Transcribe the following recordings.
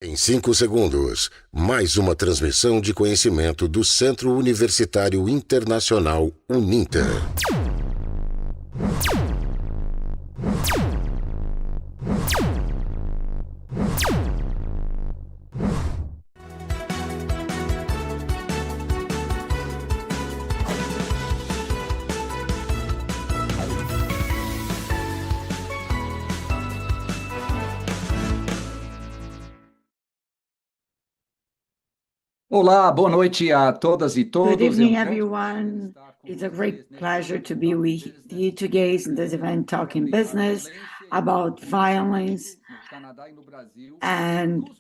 Em 5 segundos, mais uma transmissão de conhecimento do Centro Universitário Internacional Uninter. Olá, boa noite a todas e Good todos. evening, everyone. It's a great pleasure to be with you today in this event talking business about violence and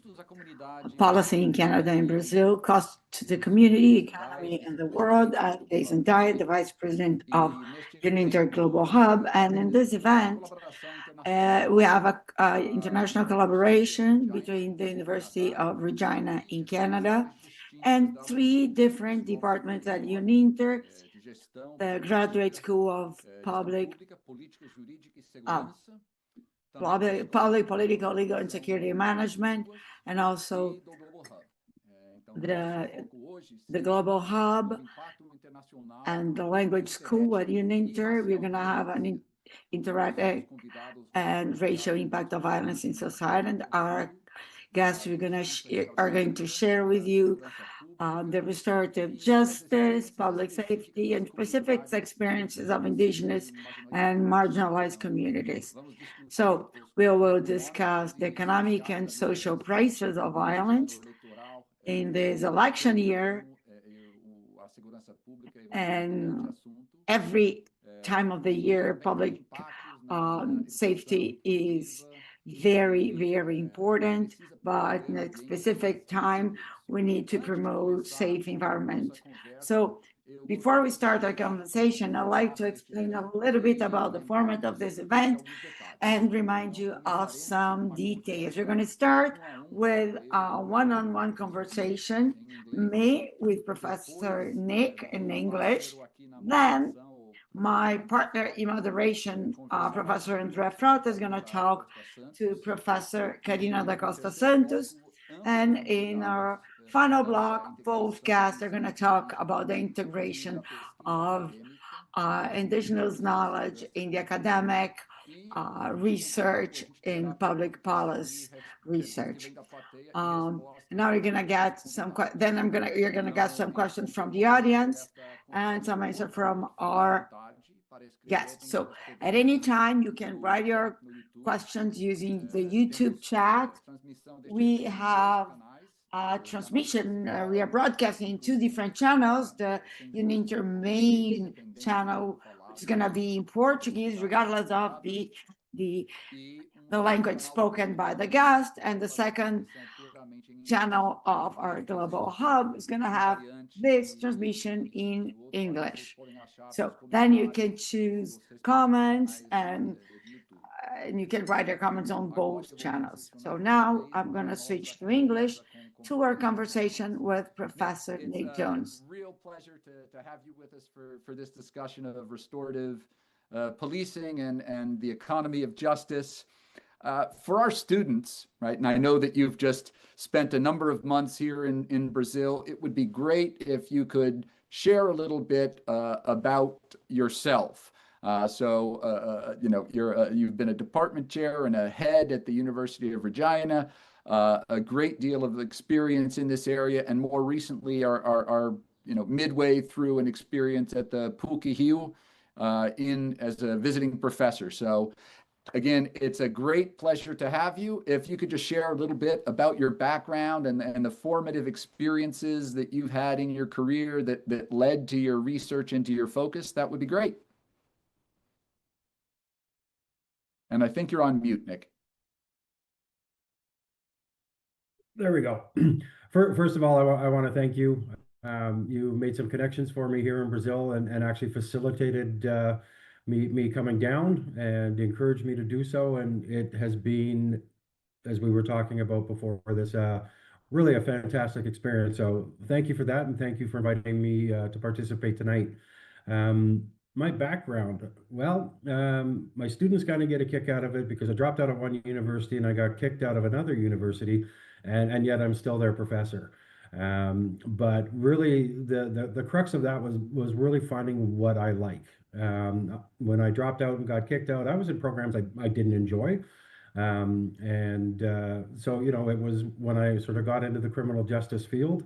policy in Canada and Brazil, cost to the community, economy, and the world. I'm Jason Dye, the Vice President of Uninter Global Hub. And in this event, we have an international collaboration between the University of Regina in Canada and 3 different departments at Uninter, the Graduate School of Public, Political, Legal, and Security Management, and also the Global Hub and the Language School at Uninter. We're going to have an interactive and racial impact of violence in society, and our guests are going to share with you the restorative justice, public safety, and specific experiences of Indigenous and marginalized communities. So we will discuss the economic and social prices of violence in this election year, and every time of the year, public safety is very, very important, but in a specific time, we need to promote safe environment. So before we start our conversation, I'd like to explain a little bit about the format of this event and remind you of some details. We're going to start with a one-on-one conversation, me with Professor Nick in English, then my partner in moderation, Professor André Frota, is going to talk to Professor Karina da Costa Santos. And in our final block, both guests are going to talk about the integration of Indigenous knowledge in the academic research in public policy research. Now you're going to get some, you're going to get some questions from the audience and some answer from our guests. So at any time, you can write your questions using the YouTube chat. We have a transmission. We are broadcasting 2 different channels. The Uninter main channel is going to be in Portuguese, regardless of the language spoken by the guest, and the second channel of our global hub is going to have this transmission in English. So then you can choose comments and you can write your comments on both channels. So now I'm going to switch to English to our conversation with Professor Nick Jones. Real pleasure to have you with us for this discussion of restorative policing and the economy of justice. For our students, right, and I know that you've just spent a number of months here in Brazil, it would be great if you could share a little bit about yourself. You know, you've been a department chair and a head at the University of Regina, a great deal of experience in this area, and more recently are you know, midway through an experience at the PUC as a visiting professor. So again, it's a great pleasure to have you. If you could just share a little bit about your background and the formative experiences that you've had in your career that led to your research and to your focus, that would be great. And I think you're on mute, Nick. There we go. First of all, I want to thank you. You made some connections for me here in Brazil and actually facilitated me coming down and encouraged me to do so. And it has been, as we were talking about before this, really a fantastic experience. So thank you for that. And thank you for inviting me to participate tonight. My background, well, my students kind of get a kick out of it because I dropped out of one university and I got kicked out of another university, and yet I'm still their professor. But really, the crux of that was really finding what I like. When I dropped out and got kicked out, I was in programs I didn't enjoy. So, you know, it was when I sort of got into the criminal justice field,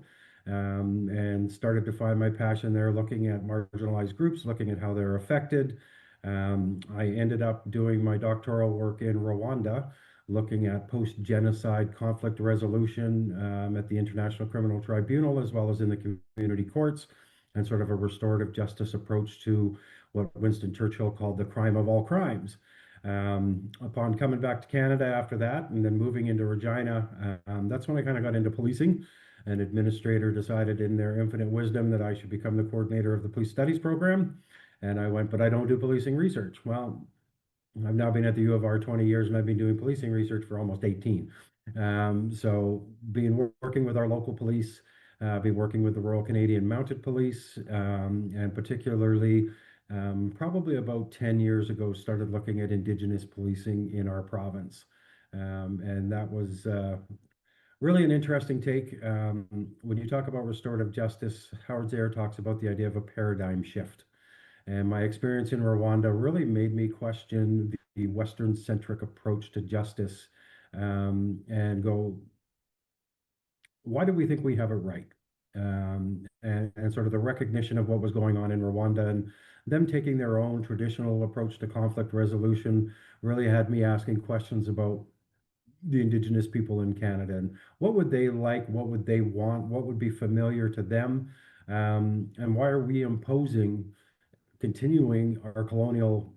and started to find my passion there, looking at marginalized groups, looking at how they're affected. I ended up doing my doctoral work in Rwanda, looking at post-genocide conflict resolution at the International Criminal Tribunal, as well as in the community courts, and sort of a restorative justice approach to what Winston Churchill called the crime of all crimes. Upon coming back to Canada after that, and then moving into Regina, that's when I kind of got into policing. An administrator decided in their infinite wisdom that I should become the coordinator of the police studies program. And I went, but I don't do policing research. Well, I've now been at the U of R 20 years and I've been doing policing research for almost 18. So working with our local police, been working with the Royal Canadian Mounted Police, and particularly probably about 10 years ago, started looking at Indigenous policing in our province. And that was really an interesting take. When you talk about restorative justice, Howard Zare talks about the idea of a paradigm shift. And my experience in Rwanda really made me question the Western-centric approach to justice, and go, why do we think we have it right? And sort of the recognition of what was going on in Rwanda, and them taking their own traditional approach to conflict resolution really had me asking questions about the Indigenous people in Canada, and what would they like, what would they want, what would be familiar to them, and why are we continuing our colonial,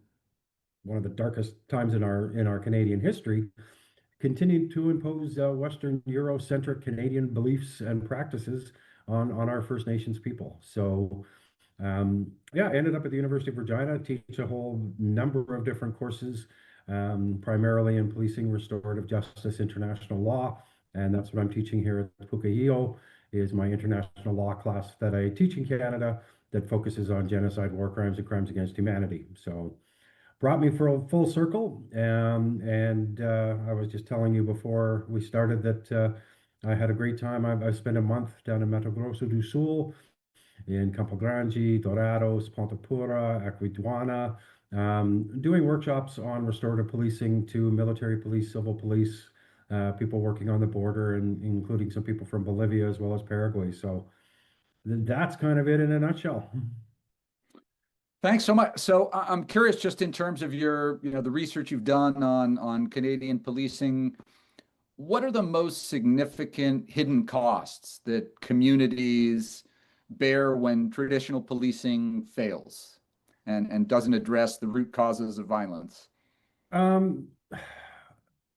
one of the darkest times in our Canadian history, continuing to impose Western Eurocentric Canadian beliefs and practices on our First Nations people. So yeah, I ended up at the University of Regina, teach a whole number of different courses, primarily in policing, restorative justice, international law. And that's what I'm teaching here at Pukahio, is my international law class that I teach in Canada that focuses on genocide, war crimes, and crimes against humanity. So brought me for a full circle. I was just telling you before we started that I had a great time. I spent a month down in Mato Grosso do Sul, in Campo Grande, Dourados, Ponta Pura, Aquidauana, doing workshops on restorative policing to military police, civil police, people working on the border, and including some people from Bolivia as well as Paraguay. So that's kind of it in a nutshell. Thanks so much. So I'm curious, just in terms of your, the research you've done on Canadian policing, what are the most significant hidden costs that communities bear when traditional policing fails and doesn't address the root causes of violence?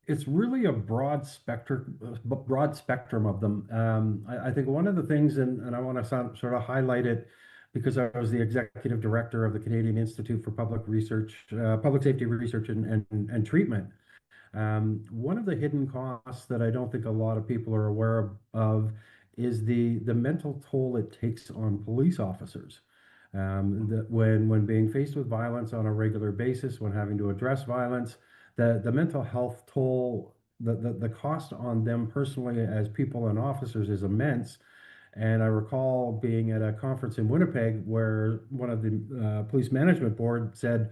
It's really a broad spectrum of them. I think one of the things, and I want to sort of highlight it because I was the executive director of the Canadian Institute for Public Research, Public Safety Research and Treatment. One of the hidden costs that I don't think a lot of people are aware of is the mental toll it takes on police officers. When being faced with violence on a regular basis, when having to address violence, the mental health toll, the cost on them personally as people and officers is immense. And I recall being at a conference in Winnipeg where one of the police management board said,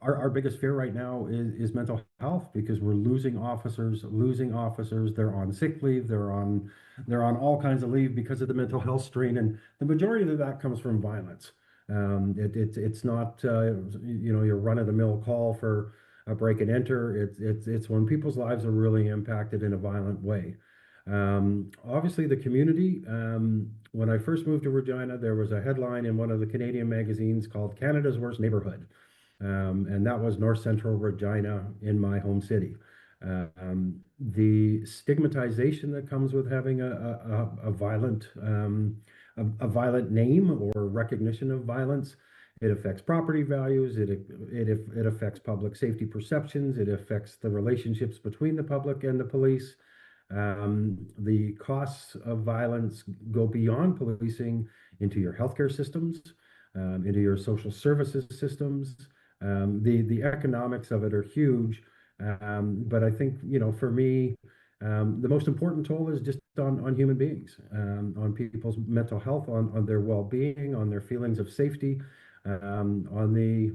our biggest fear right now is mental health, because we're losing officers. They're on sick leave, they're on all kinds of leave because of the mental health strain, and the majority of that comes from violence. It's not your run-of-the-mill call for a break and enter. It's when people's lives are really impacted in a violent way. Obviously, the community. When I first moved to Regina, there was a headline in one of the Canadian magazines called "Canada's Worst Neighborhood," and that was North Central Regina in my home city. The stigmatization that comes with having a violent name or recognition of violence. It affects property values. It affects public safety perceptions. It affects the relationships between the public and the police. The costs of violence go beyond policing into your healthcare systems. into your social services systems. The economics of it are huge, but I think, for me, the most important toll is just on human beings, on people's mental health, on their well-being, on their feelings of safety, on the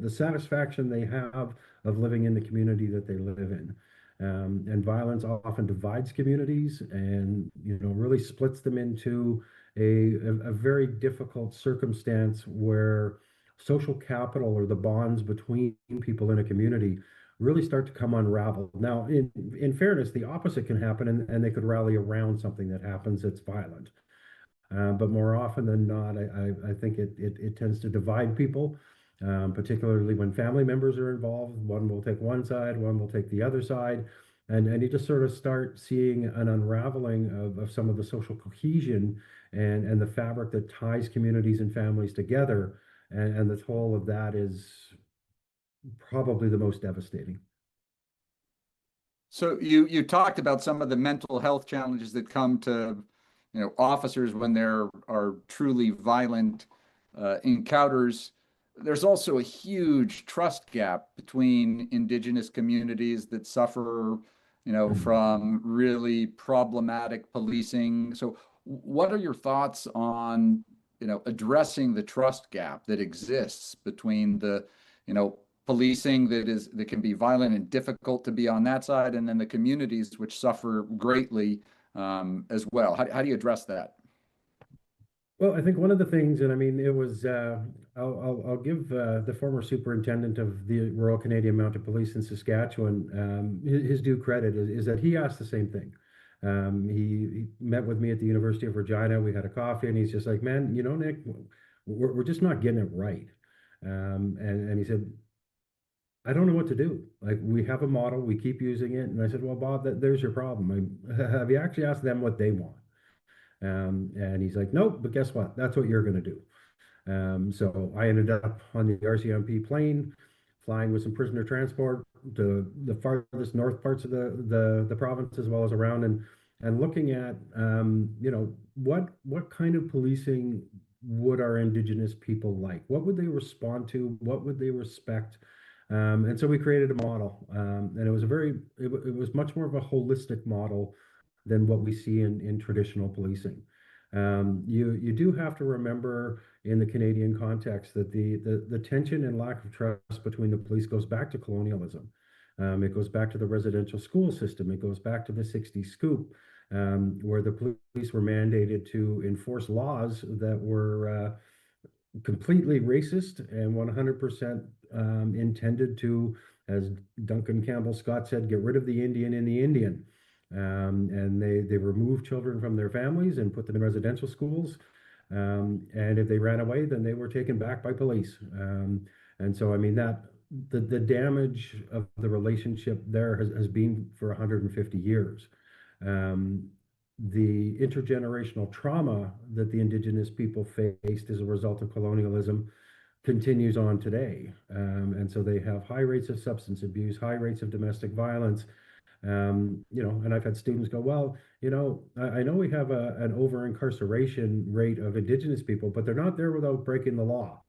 satisfaction they have of living in the community that they live in. And violence often divides communities and, really splits them into a very difficult circumstance where social capital or the bonds between people in a community really start to come unraveled. Now, in fairness, the opposite can happen, and they could rally around something that happens that's violent. But more often than not, I think it tends to divide people, particularly when family members are involved. One will take one side, one will take the other side, and you just sort of start seeing an unraveling of some of the social cohesion and the fabric that ties communities and families together. And the toll of that is probably the most devastating. So you talked about some of the mental health challenges that come to officers when there are truly violent encounters. There's also a huge trust gap between Indigenous communities that suffer from really problematic policing. So what are your thoughts on addressing the trust gap that exists between the policing that can be violent and difficult to be on that side, and then the communities which suffer greatly as well? How do you address that? Well, I think one of the things, and I mean, it was, I'll give the former superintendent of the Royal Canadian Mounted Police in Saskatchewan his due credit is that he asked the same thing. He met with me at the University of Regina. We had a coffee, and he's just like, man, Nick, we're just not getting it right. And he said, I don't know what to do. Like, we have a model, we keep using it. And I said, well, Bob, there's your problem. Have you actually asked them what they want? And he's like, nope, but guess what? That's what you're going to do. So I ended up on the RCMP plane, flying with some prisoner transport to the farthest north parts of the province, as well as around, and looking at, what kind of policing would our Indigenous people like? What would they respond to? What would they respect? And so we created a model, and it was much more of a holistic model than what we see in traditional policing. You do have to remember in the Canadian context that the tension and lack of trust between the police goes back to colonialism. It goes back to the residential school system. It goes back to the 60s scoop, where the police were mandated to enforce laws that were completely racist and 100% intended to, as Duncan Campbell Scott said, get rid of the Indian in the Indian. And they removed children from their families and put them in residential schools. And if they ran away, then they were taken back by police. And so, I mean, that the damage of the relationship there has been for 150 years. The intergenerational trauma that the Indigenous people faced as a result of colonialism continues on today. And so they have high rates of substance abuse, high rates of domestic violence. And I've had students go, well, I know we have an over incarceration rate of Indigenous people, but they're not there without breaking the law.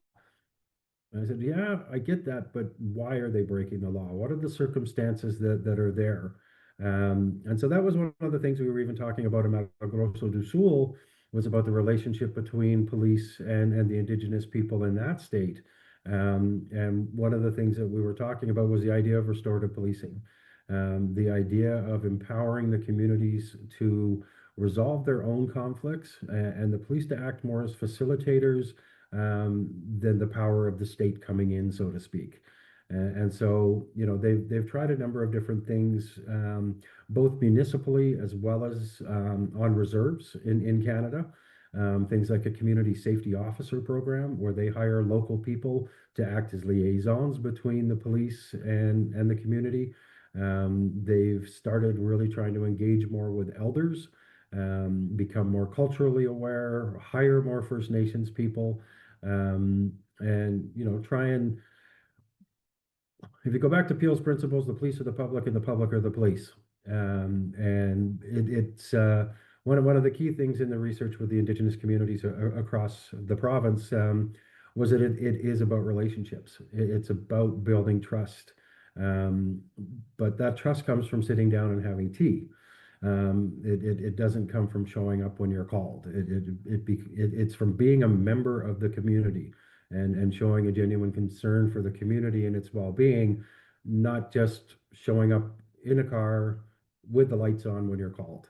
And I said, yeah, I get that, but why are they breaking the law? What are the circumstances that are there? And so that was one of the things we were even talking about in Mato Grosso do Sul, was about the relationship between police and the Indigenous people in that state. And one of the things that we were talking about was the idea of restorative policing. The idea of empowering the communities to resolve their own conflicts and the police to act more as facilitators than the power of the state coming in, so to speak. And so, they've tried a number of different things, both municipally as well as on reserves in Canada. Things like a community safety officer program, where they hire local people to act as liaisons between the police and the community. They've started really trying to engage more with elders, become more culturally aware, hire more First Nations people, and try and, if you go back to Peel's principles, the police are the public and the public are the police. And it's one of the key things in the research with the Indigenous communities across the province was that it is about relationships. It's about building trust. But that trust comes from sitting down and having tea. It doesn't come from showing up when you're called. It's from being a member of the community and showing a genuine concern for the community and its well-being, not just showing up in a car with the lights on when you're called.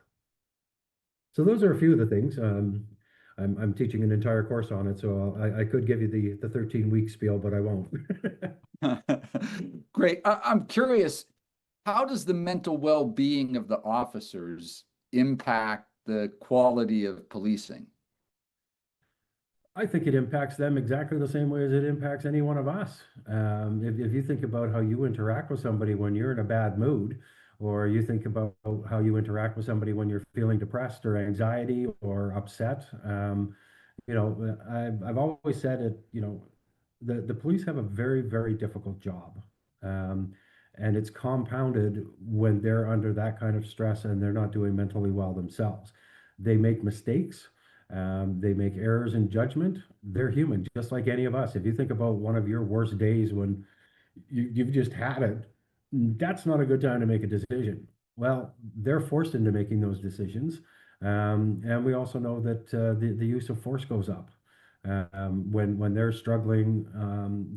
So those are a few of the things. I'm teaching an entire course on it, so I could give you the 13-week spiel, but I won't. Great. I'm curious, how does the mental well-being of the officers impact the quality of policing? I think it impacts them exactly the same way as it impacts any one of us. If you think about how you interact with somebody when you're in a bad mood, or you think about how you interact with somebody when you're feeling depressed or anxiety or upset, you know, I've always said it, you know, the police have a very, very difficult job. And it's compounded when they're under that kind of stress and they're not doing mentally well themselves. They make mistakes. They make errors in judgment. They're human, just like any of us. If you think about one of your worst days when you've just had it, that's not a good time to make a decision. Well, they're forced into making those decisions. And we also know that the use of force goes up when they're struggling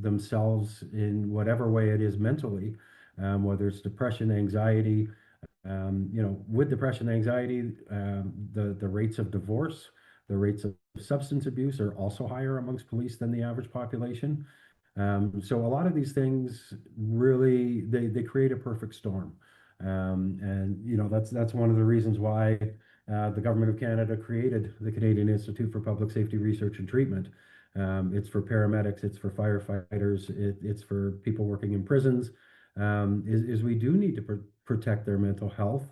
themselves in whatever way it is mentally, whether it's depression, anxiety. You know, with depression, anxiety, the rates of divorce, the rates of substance abuse are also higher amongst police than the average population. So a lot of these things really they create a perfect storm. And you know, that's one of the reasons why the government of Canada created the Canadian Institute for Public Safety Research and Treatment. It's for paramedics, it's for firefighters, it's for people working in prisons. Is we do need to protect their mental health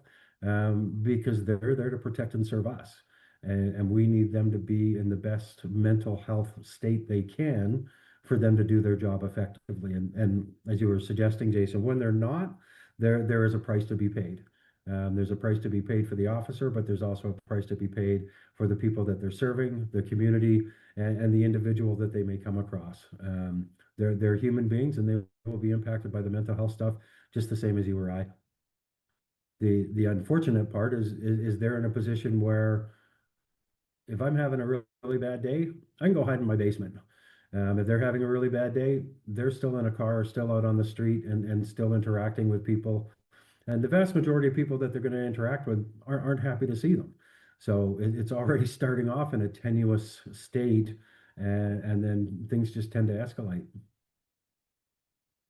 because they're there to protect and serve us. And we need them to be in the best mental health state they can for them to do their job effectively. And as you were suggesting, Jason, when they're not, there is a price to be paid. There's a price to be paid for the officer, but there's also a price to be paid for the people that they're serving, the community, and the individual that they may come across. They're human beings, and they will be impacted by the mental health stuff just the same as you or I. The unfortunate part is they're in a position where if I'm having a really bad day, I can go hide in my basement. If they're having a really bad day, they're still in a car, still out on the street, and still interacting with people. And the vast majority of people that they're going to interact with aren't happy to see them. So it's already starting off in a tenuous state, and then things just tend to escalate.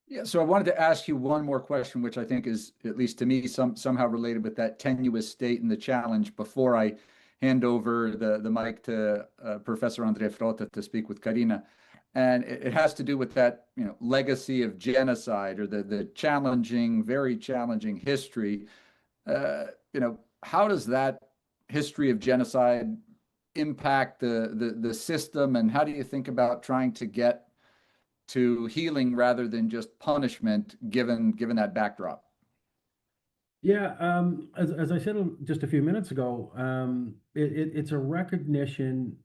Yeah, so I wanted to ask you one more question, which I think is, at least to me, somehow related with that tenuous state and the challenge before I hand over the mic to Professor Andre Frota to speak with Karina. And it has to do with that, you know, legacy of genocide, or the challenging, very challenging history. You know, how does that history of genocide impact the system, and how do you think about trying to get to healing rather than just punishment, given that backdrop? Yeah, as I said just a few minutes ago, it's a recognition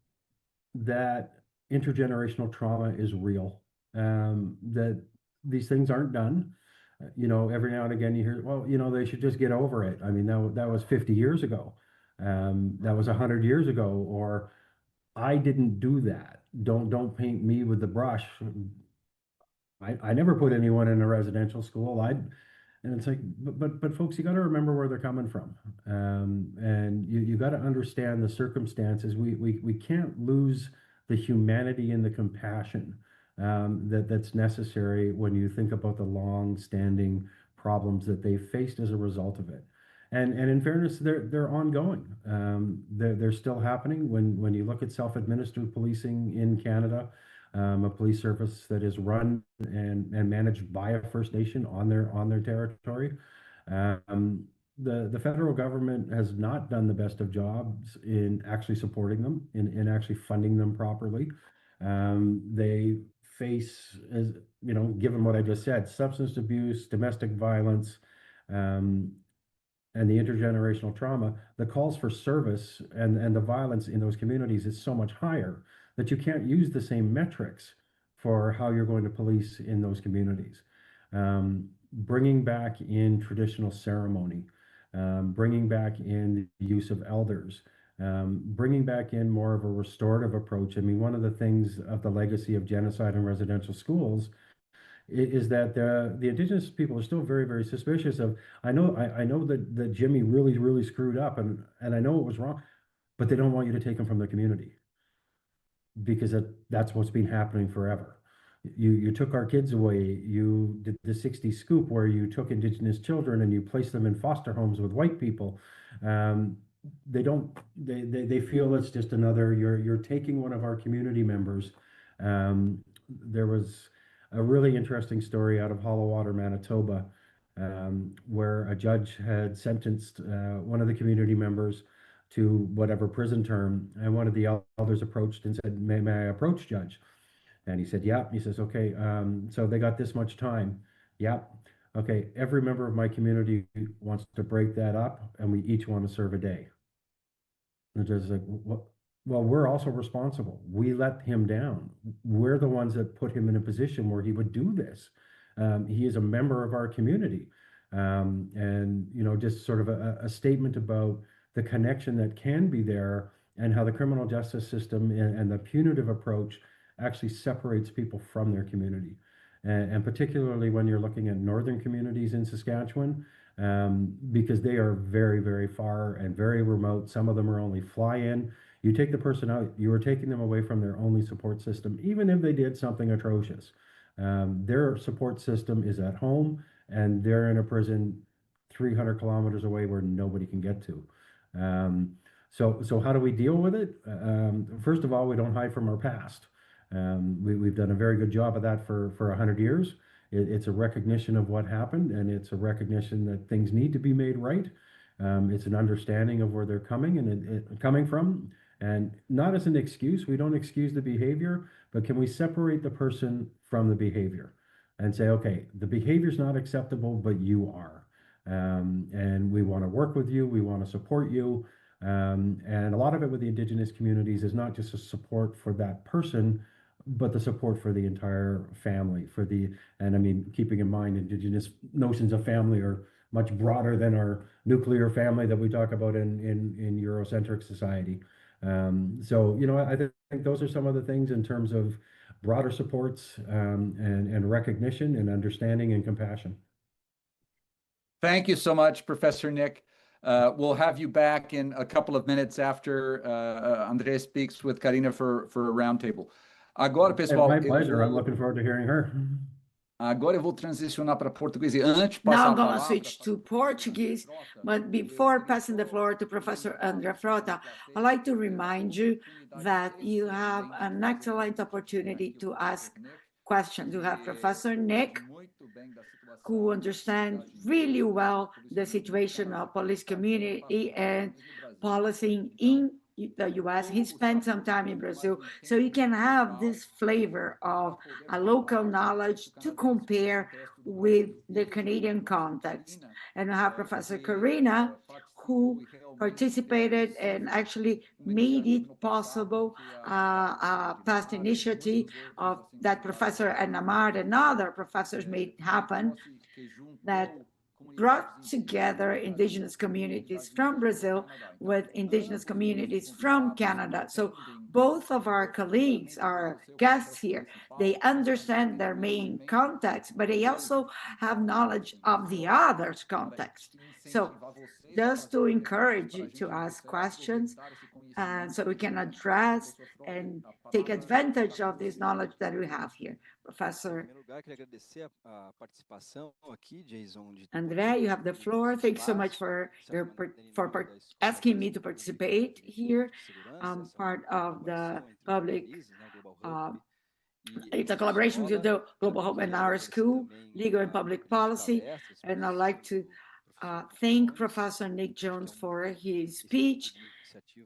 that intergenerational trauma is real, that these things aren't done. You know, every now and again you hear, well, you know, they should just get over it. I mean, that was 50 years ago. That was 100 years ago, or I didn't do that. Don't paint me with the brush. I never put anyone in a residential school. And it's like, but folks, you got to remember where they're coming from, and you got to understand the circumstances. We can't lose the humanity and the compassion that's necessary when you think about the long-standing problems that they faced as a result of it. And in fairness, they're ongoing. They're still happening. When you look at self-administered policing in Canada, a police service that is run and managed by a First Nation on their territory. The federal government has not done the best of jobs in actually supporting them, in actually funding them properly. They face, as you know, given what I just said, substance abuse, domestic violence, and and the intergenerational trauma, the calls for service and the violence in those communities is so much higher that you can't use the same metrics for how you're going to police in those communities. Bringing back in traditional ceremony, bringing back in the use of elders, bringing back in more of a restorative approach. I mean, one of the things of the legacy of genocide in residential schools is that the indigenous people are still very, very suspicious of, I know that Jimmy really screwed up and I know it was wrong, but they don't want you to take him from the community because that's what's been happening forever. You took our kids away. You did the 60s scoop where you took indigenous children and you placed them in foster homes with white people. They feel it's just another, you're taking one of our community members. There was a really interesting story out of Hollowater, Manitoba, where a judge had sentenced one of the community members to whatever prison term, and one of the elders approached and said, may I approach, Judge? And he said, yeah. He says, okay, so they got this much time. Yeah. Okay, every member of my community wants to break that up, and we each want to serve a day. And the judge is like, what? Well, we're also responsible. We let him down. We're the ones that put him in a position where he would do this. He is a member of our community. And, you know, just sort of a statement about the connection that can be there and how the criminal justice system and the punitive approach actually separates people from their community. And particularly when you're looking at northern communities in Saskatchewan, because they are very, very far and very remote. Some of them are only fly-in. You take the person out, you are taking them away from their only support system, even if they did something atrocious. Their support system is at home, and they're in a prison 300 kilometers away where nobody can get to. So how do we deal with it? First of all, we don't hide from our past. We've done a very good job of that for 100 years. It's a recognition of what happened, and it's a recognition that things need to be made right. It's an understanding of where they're coming from, and not as an excuse. We don't excuse the behavior, but can we separate the person from the behavior and say, okay, the behavior is not acceptable, but you are. And we want to work with you. We want to support you. And a lot of it with the Indigenous communities is not just a support for that person, but the support for the entire family, and I mean, keeping in mind Indigenous notions of family are much broader than our nuclear family that we talk about in Eurocentric society. So, you know, I think those are some of the things in terms of broader supports and recognition and understanding and compassion. Thank you so much, Professor Nick. We'll have you back in a couple of minutes after André speaks with Karina for a roundtable. Agora, pessoal, my pleasure. I'm looking forward to hearing her. Agora eu vou transicionar para português e antes now I'm going to switch to Portuguese, but before passing the floor to Professor André Frota, I'd like to remind you that you have an excellent opportunity to ask questions. You have Professor Nick, who understands really well the situation of police community and policing in the US. He spent some time in Brazil, so you can have this flavor of a local knowledge to compare with the Canadian context. And we have Professor Karina, who participated and actually made it possible, a past initiative of that Professor Anamar and other professors made happen, that brought together Indigenous communities from Brazil with Indigenous communities from Canada. So both of our colleagues, our guests here, they understand their main context, but they also have knowledge of the other's context. So just to encourage you to ask questions, so we can address and take advantage of this knowledge that we have here. Professor André, you have the floor. Thanks so much for asking me to participate here. I'm part of the public, it's a collaboration with the Global Home and our school, Legal and Public Policy, and I'd like to thank Professor Nick Jones for his speech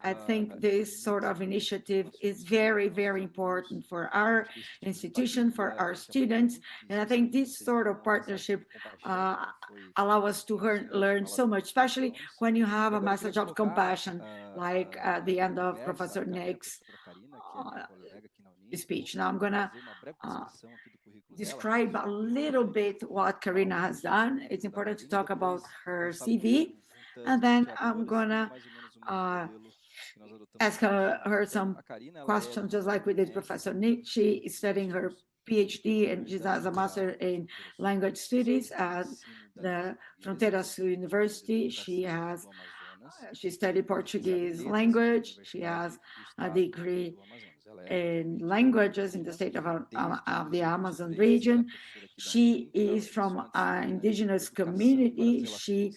I think this sort of initiative is very, very important for our institution, for our students. And I think this sort of partnership allow us to learn so much, especially when you have a message of compassion, like at the end of Professor Nick's speech. Now I'm gonna describe a little bit what Karina has done. It's important to talk about her CV, and then I'm gonna ask her some questions, just like we did Professor Nick. She is studying her PhD and she has a master in language studies at the Fronteira Sul University. She studied Portuguese language. She has a degree in languages in the state of the Amazon region. She is from an indigenous community. She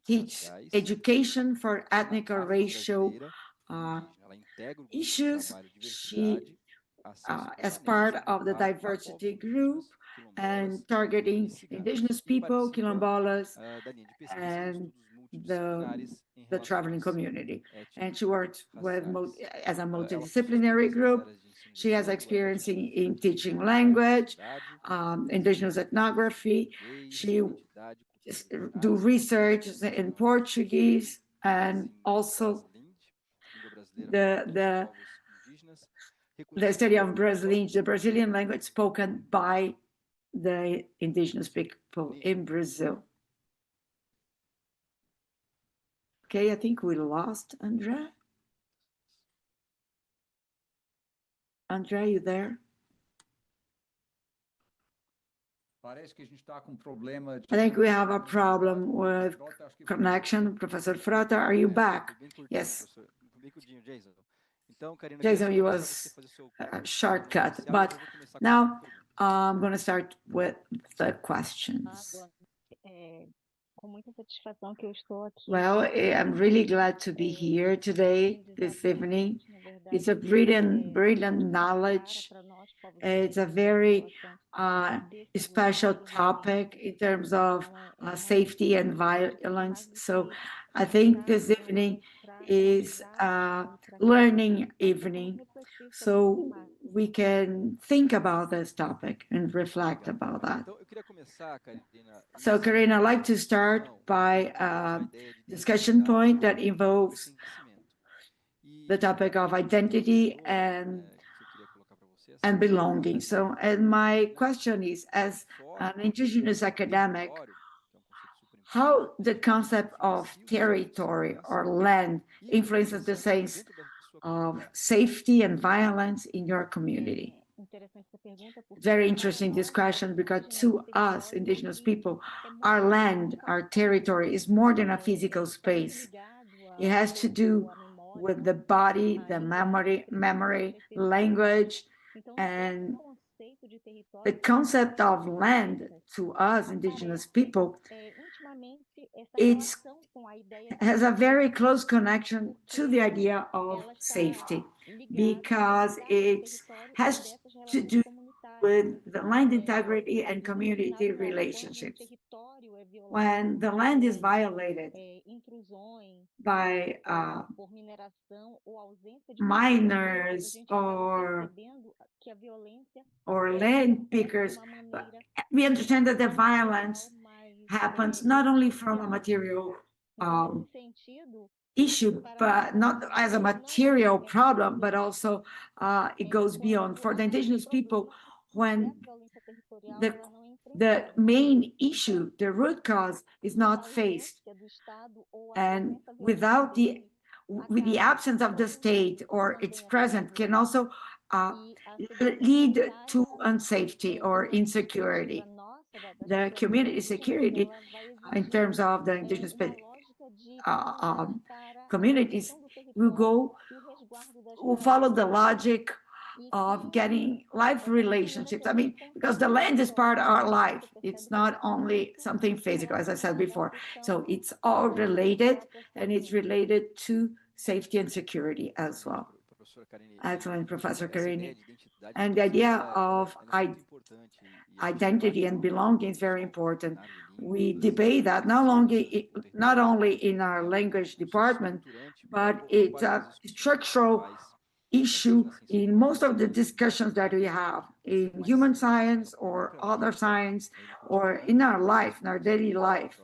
teaches education for ethnic or racial issues. She, as part of the diversity group and targeting indigenous people, quilombolas, and the traveling community. And she works with as a multidisciplinary group. She has experience in teaching language, indigenous ethnography. She do research in Portuguese, and also the study of the Brazilian language spoken by the indigenous people in Brazil. Okay, I think we lost André. André, you there? I think we have a problem with connection. Professor Frota, are you back? Yes. Jason, you was a shortcut, but now I'm going to start with the questions. Well, I'm really glad to be here today, this evening. It's a brilliant knowledge. It's a very special topic in terms of safety and violence. So I think this evening is a learning evening, so we can think about this topic and reflect about that. So Karina, I'd like to start by a discussion point that involves the topic of identity and belonging. So, and my question is, as an indigenous academic, how the concept of territory or land influences the sense of safety and violence in your community? Very interesting this question, because to us, indigenous people, our land, our territory is more than a physical space. It has to do with the body, the memory, language, and the concept of land to us, indigenous people, it has a very close connection to the idea of safety, because it has to do with the land integrity and community relationships. When the land is violated by miners or land pickers, we understand that the violence happens not only from a material issue, but not as a material problem, but also it goes beyond. For the indigenous people, when the main issue, the root cause, is not faced, and with the absence of the state or its presence, can also lead to unsafety or insecurity. The community security, in terms of the indigenous communities, will follow the logic of getting life relationships. I mean, because the land is part of our life. It's not only something physical, as I said before. So it's all related, and it's related to safety and security as well. Excellent, Professor Karina. And the idea of identity and belonging is very important. We debate that not only in our language department, but it's a structural issue in most of the discussions that we have in human science or other science or in our life, in our daily life,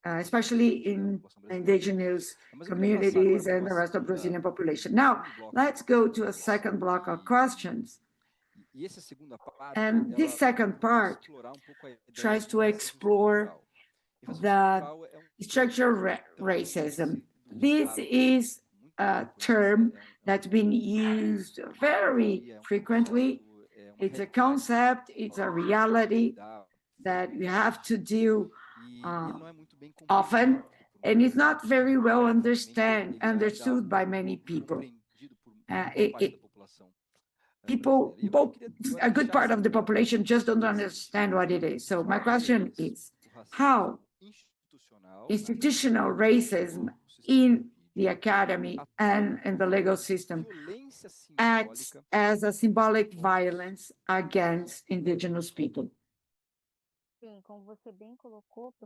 especially in indigenous communities and the rest of Brazilian population. Now, let's go to a second block of questions. And this second part tries to explore the structural racism. This is a term that's been used very frequently. It's a concept, it's a reality that we have to deal often, and it's not very well understood by many people. A good part of the population just don't understand what it is. So my question is, how institutional racism in the academy and in the legal system acts as a symbolic violence against indigenous people?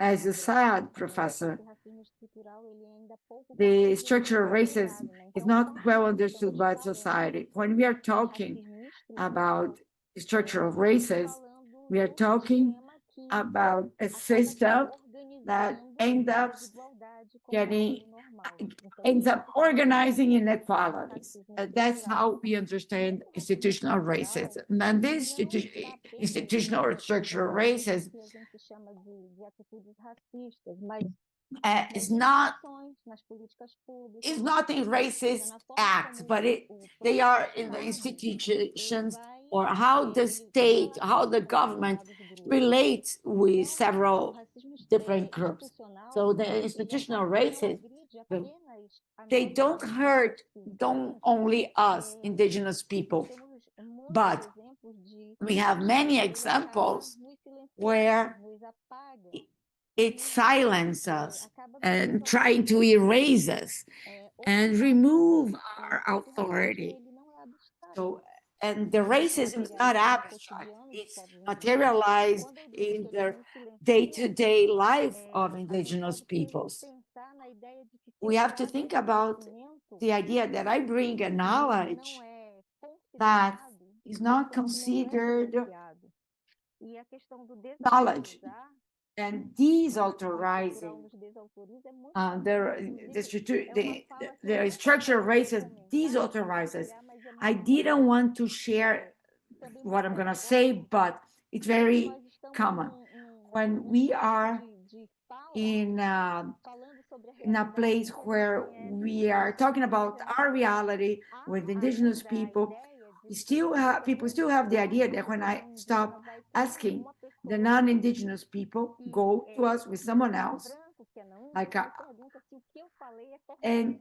As you said, Professor, the structural racism is not well understood by society. When we are talking about structural racism, we are talking about a system that ends up organizing inequalities. That's how we understand institutional racism. And this institutional or structural racism is not in racist acts, but they are in the institutions or how the state, how the government relates with several different groups. So the institutional racism, they don't hurt only us, indigenous people, but we have many examples where it silences us and trying to erase us and remove our authority. So, and the racism is not abstract, it's materialized in the day-to-day life of indigenous peoples. We have to think about the idea that I bring a knowledge that is not considered knowledge. And deauthorizing the structural racism deauthorizes. I didn't want to share what I'm going to say, but it's very common. When we are in a place where we are talking about our reality with indigenous people, people still have the idea that when I stop asking, the non-indigenous people go to us with someone else, and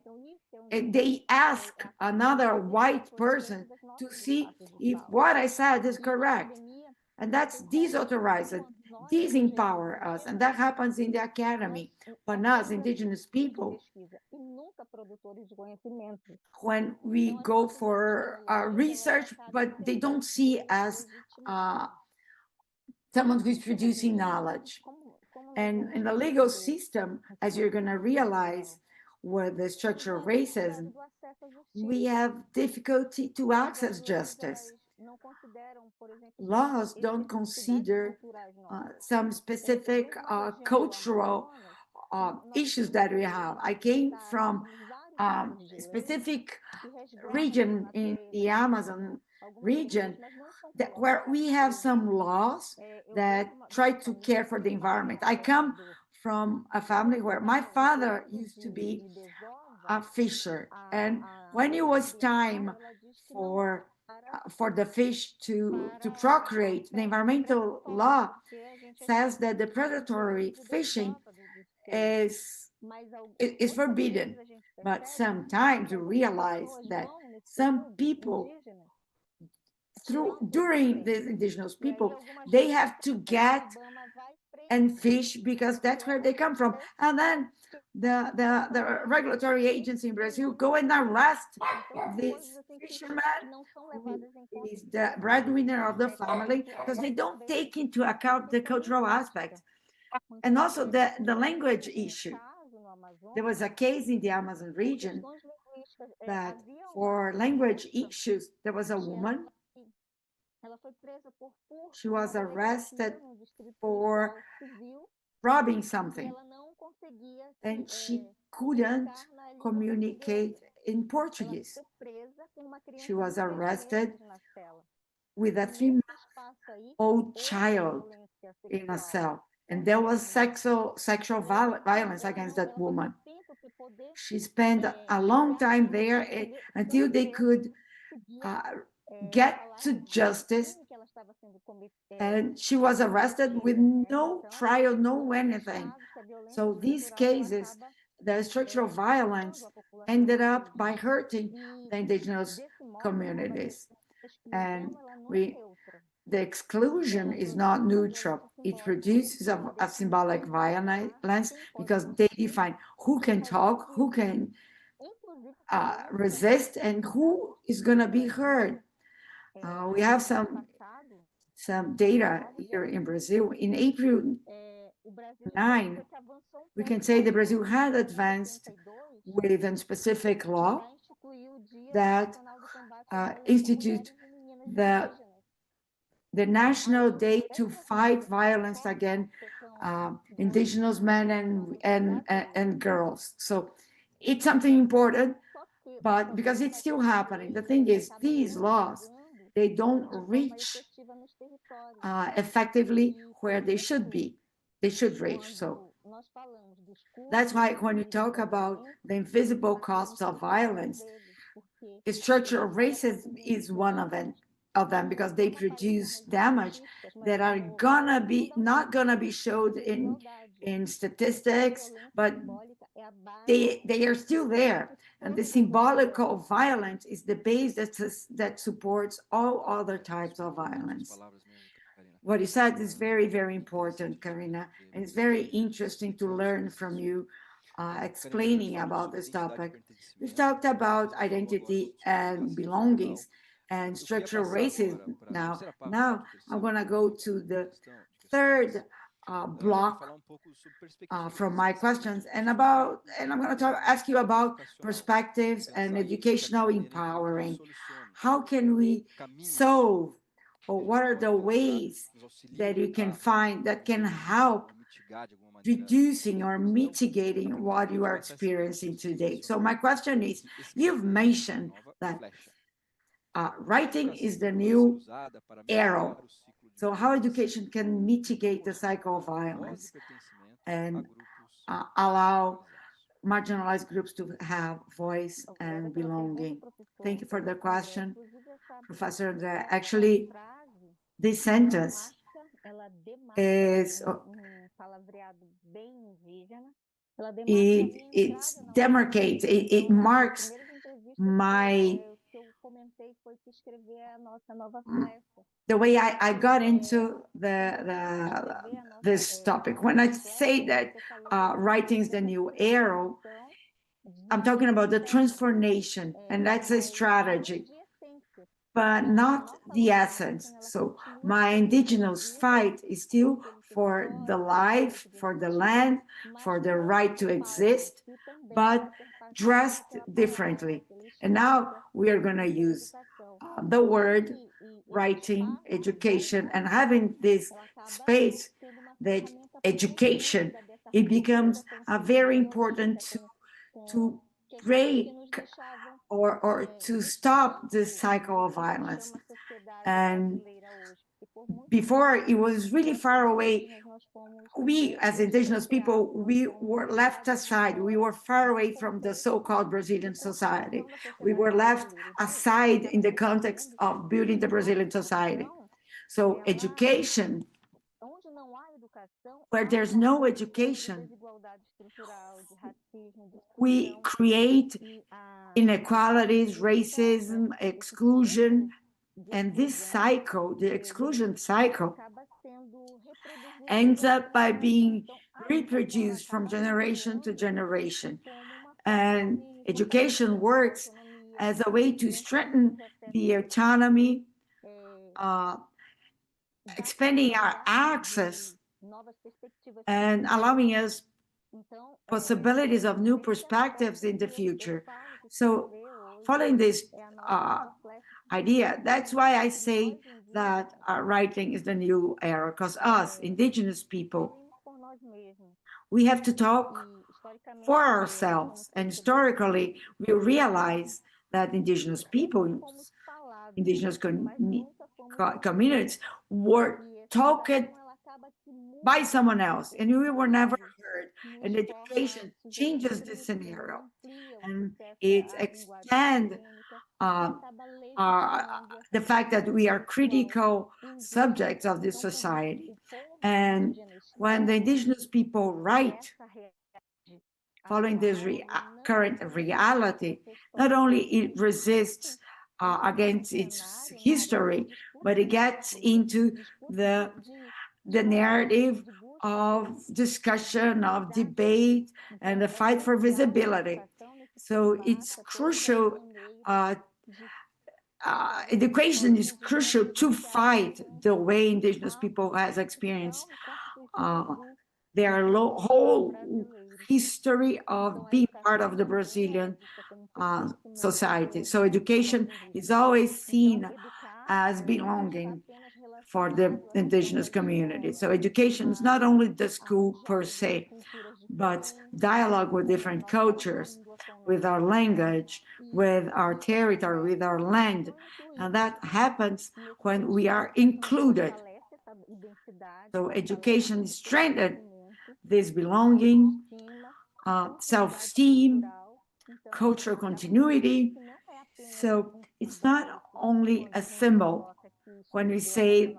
they ask another white person to see if what I said is correct. And that's deauthorized, disempower us. And that happens in the academy. When us, indigenous people, when we go for research, but they don't see as someone who's producing knowledge. And in the legal system, as you're going to realize with the structure of racism, we have difficulty to access justice. Laws don't consider some specific cultural issues that we have. I came from a specific region in the Amazon region where we have some laws that try to care for the environment. I come from a family where my father used to be a fisher, and when it was time for the fish to procreate, the environmental law says that the predatory fishing is forbidden. But sometimes you realize that some people, during the indigenous people, they have to get and fish because that's where they come from. And then the regulatory agency in Brazil go and arrest this fisherman who is the breadwinner of the family because they don't take into account the cultural aspect and also the language issue. There was a case in the Amazon region that for language issues, there was a woman. She was arrested for robbing something, and she couldn't communicate in Portuguese. She was arrested with a 3-month-old child in a cell, and there was sexual violence against that woman. She spent a long time there until they could get to justice, and she was arrested with no trial, no anything. So these cases, the structural violence ended up by hurting the indigenous communities. And the exclusion is not neutral. It produces a symbolic violence because they define who can talk, who can resist, and who is going to be heard. We have some data here in Brazil. In April 9, we can say that Brazil had advanced with a specific law that institute the National Day to fight violence against indigenous men and girls. So it's something important, but because it's still happening. The thing is, these laws, they don't reach effectively where they should be. They should reach. So that's why when you talk about the invisible costs of violence, structural racism is one of them because they produce damage that are not gonna be showed in statistics, but they are still there. And the symbolical violence is the base that supports all other types of violence. What you said is very, very important, Karina, and it's very interesting to learn from you explaining about this topic. We've talked about identity and belongings and structural racism now. Now I'm going to go to the third block from my questions, and I'm going to ask you about perspectives and educational empowering. How can we solve, or what are the ways that you can find that can help reducing or mitigating what you are experiencing today? So my question is, you've mentioned that writing is the new arrow. So how education can mitigate the cycle of violence and allow marginalized groups to have voice and belonging? Thank you for the question, Professor André. Actually, this sentence is it demarcates, it marks the way I got into this topic. When I say that writing is the new arrow, I'm talking about the transformation, and that's a strategy, but not the essence. So my indigenous fight is still for the life, for the land, for the right to exist, but dressed differently. And now we are going to use the word writing, education, and having this space, that education, it becomes very important to break or to stop this cycle of violence. And before, it was really far away. We, as indigenous people, we were left aside. We were far away from the so-called Brazilian society. We were left aside in the context of building the Brazilian society. So education, where there's no education, we create inequalities, racism, exclusion, and this cycle, the exclusion cycle, ends up by being reproduced from generation to generation. And education works as a way to strengthen the autonomy, expanding our access and allowing us possibilities of new perspectives in the future. So following this idea, that's why I say that writing is the new era, because us, indigenous people, we have to talk for ourselves. And historically, we realize that indigenous people, indigenous communities were talked by someone else, and we were never heard. And education changes this scenario, and it expands the fact that we are critical subjects of this society. And when the indigenous people write, following this current reality, not only it resists against its history, but it gets into the narrative of discussion, of debate, and the fight for visibility. So it's crucial, education is crucial to fight the way indigenous people has experienced their whole history of being part of the Brazilian society. So education is always seen as belonging for the indigenous community. So education is not only the school per se, but dialogue with different cultures, with our language, with our territory, with our land. And that happens when we are included. So education strengthens this belonging, self-esteem, cultural continuity. So it's not only a symbol when we say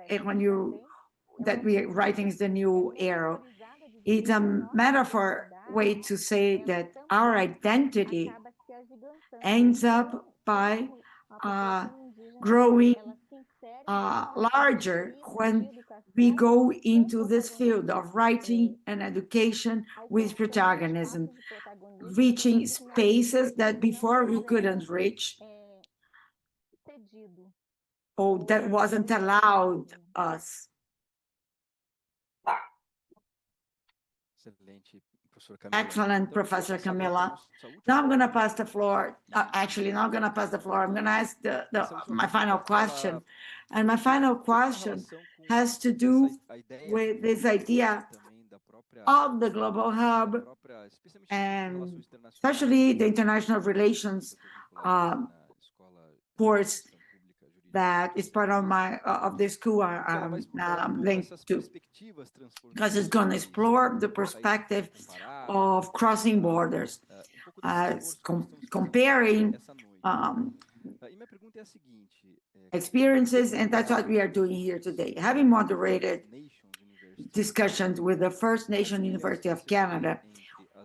that writing is the new era. It's a metaphor way to say that our identity ends up by growing larger when we go into this field of writing and education with protagonism, reaching spaces that before we couldn't reach, or that wasn't allowed us. Excellent, Professor Camila. Now I'm going to pass the floor. Actually, not going to pass the floor. I'm going to ask my final question. And my final question has to do with this idea of the global hub, and especially the international relations course that is part of the school linked to, because it's going to explore the perspective of crossing borders, comparing experiences, and that's what we are doing here today. Having moderated discussions with the First Nation University of Canada,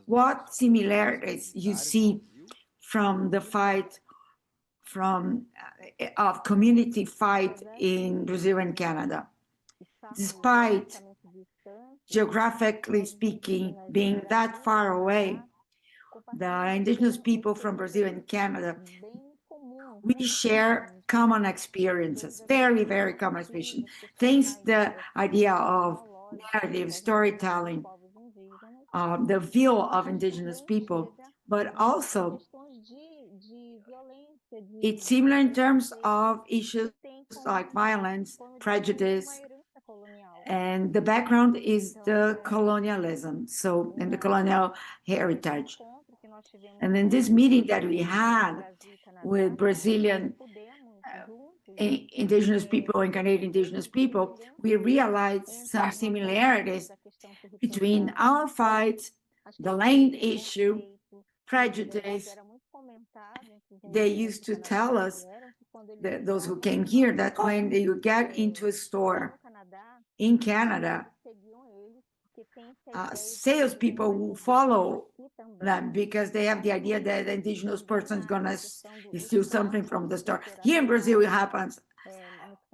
what similarities you see from the fight of community fight in Brazil and Canada? Despite, geographically speaking, being that far away, the indigenous people from Brazil and Canada, we share common experiences, very, very common experiences. Things, the idea of narrative, storytelling, the view of indigenous people, but also it's similar in terms of issues like violence, prejudice, and the background is the colonialism, so, and the colonial heritage. And in this meeting that we had with Brazilian indigenous people and Canadian indigenous people, we realized some similarities between our fight, the land issue, prejudice. They used to tell us, those who came here, that when you get into a store in Canada, salespeople will follow them because they have the idea that the indigenous person is going to steal something from the store. Here in Brazil, it happens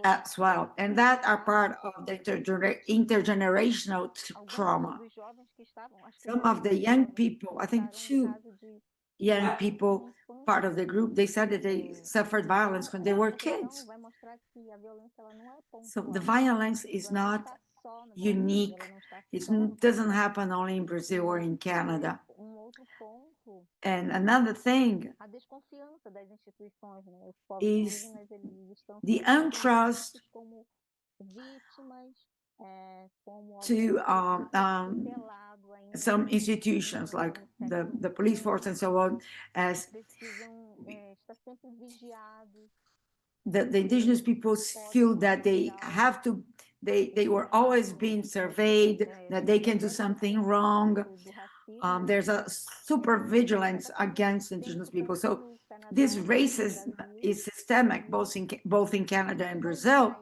as well, and that are part of the intergenerational trauma. Some of the young people, I think two young people, part of the group, they said that they suffered violence when they were kids. So the violence is not unique. It doesn't happen only in Brazil or in Canada. And another thing is the untrust to some institutions like the police force and so on, as the indigenous peoples feel that they have to, they were always being surveyed, that they can do something wrong. There's a super vigilance against indigenous people. So this racism is systemic, both in Canada and Brazil.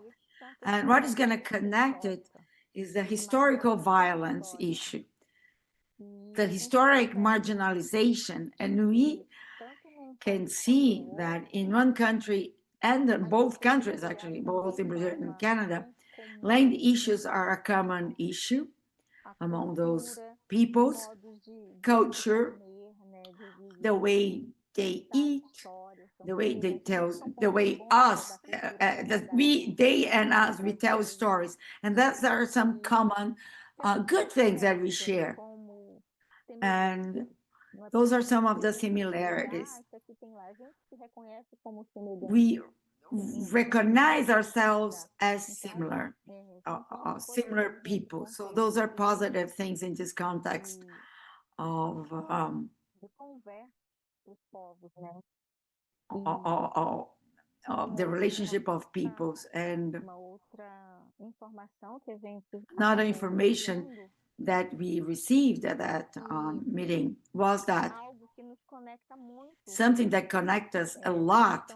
And what is going to connect it is the historical violence issue, the historic marginalization. And we can see that in one country, and in both countries, actually, both in Brazil and Canada, land issues are a common issue among those peoples. Culture, the way they eat, the way they tell, the way us, they and us, we tell stories. And those are some common good things that we share. And those are some of the similarities. We recognize ourselves as similar people. So those are positive things in this context of the relationship of peoples. And another information that we received at that meeting was that something that connects us a lot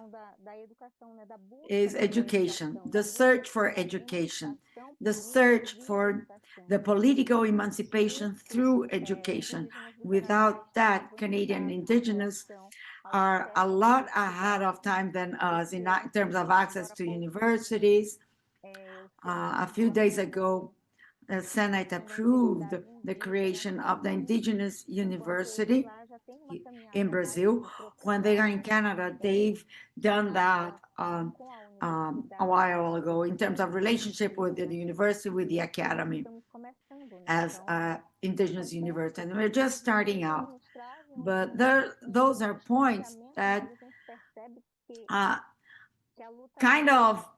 is education, the search for education, the search for the political emancipation through education. Without that, Canadian Indigenous are a lot ahead of time than us in terms of access to universities. A few days ago, the Senate approved the creation of the Indigenous University in Brazil. When they are in Canada, they've done that a while ago in terms of relationship with the university, with the academy as Indigenous university. And we're just starting out. But those are points that kind of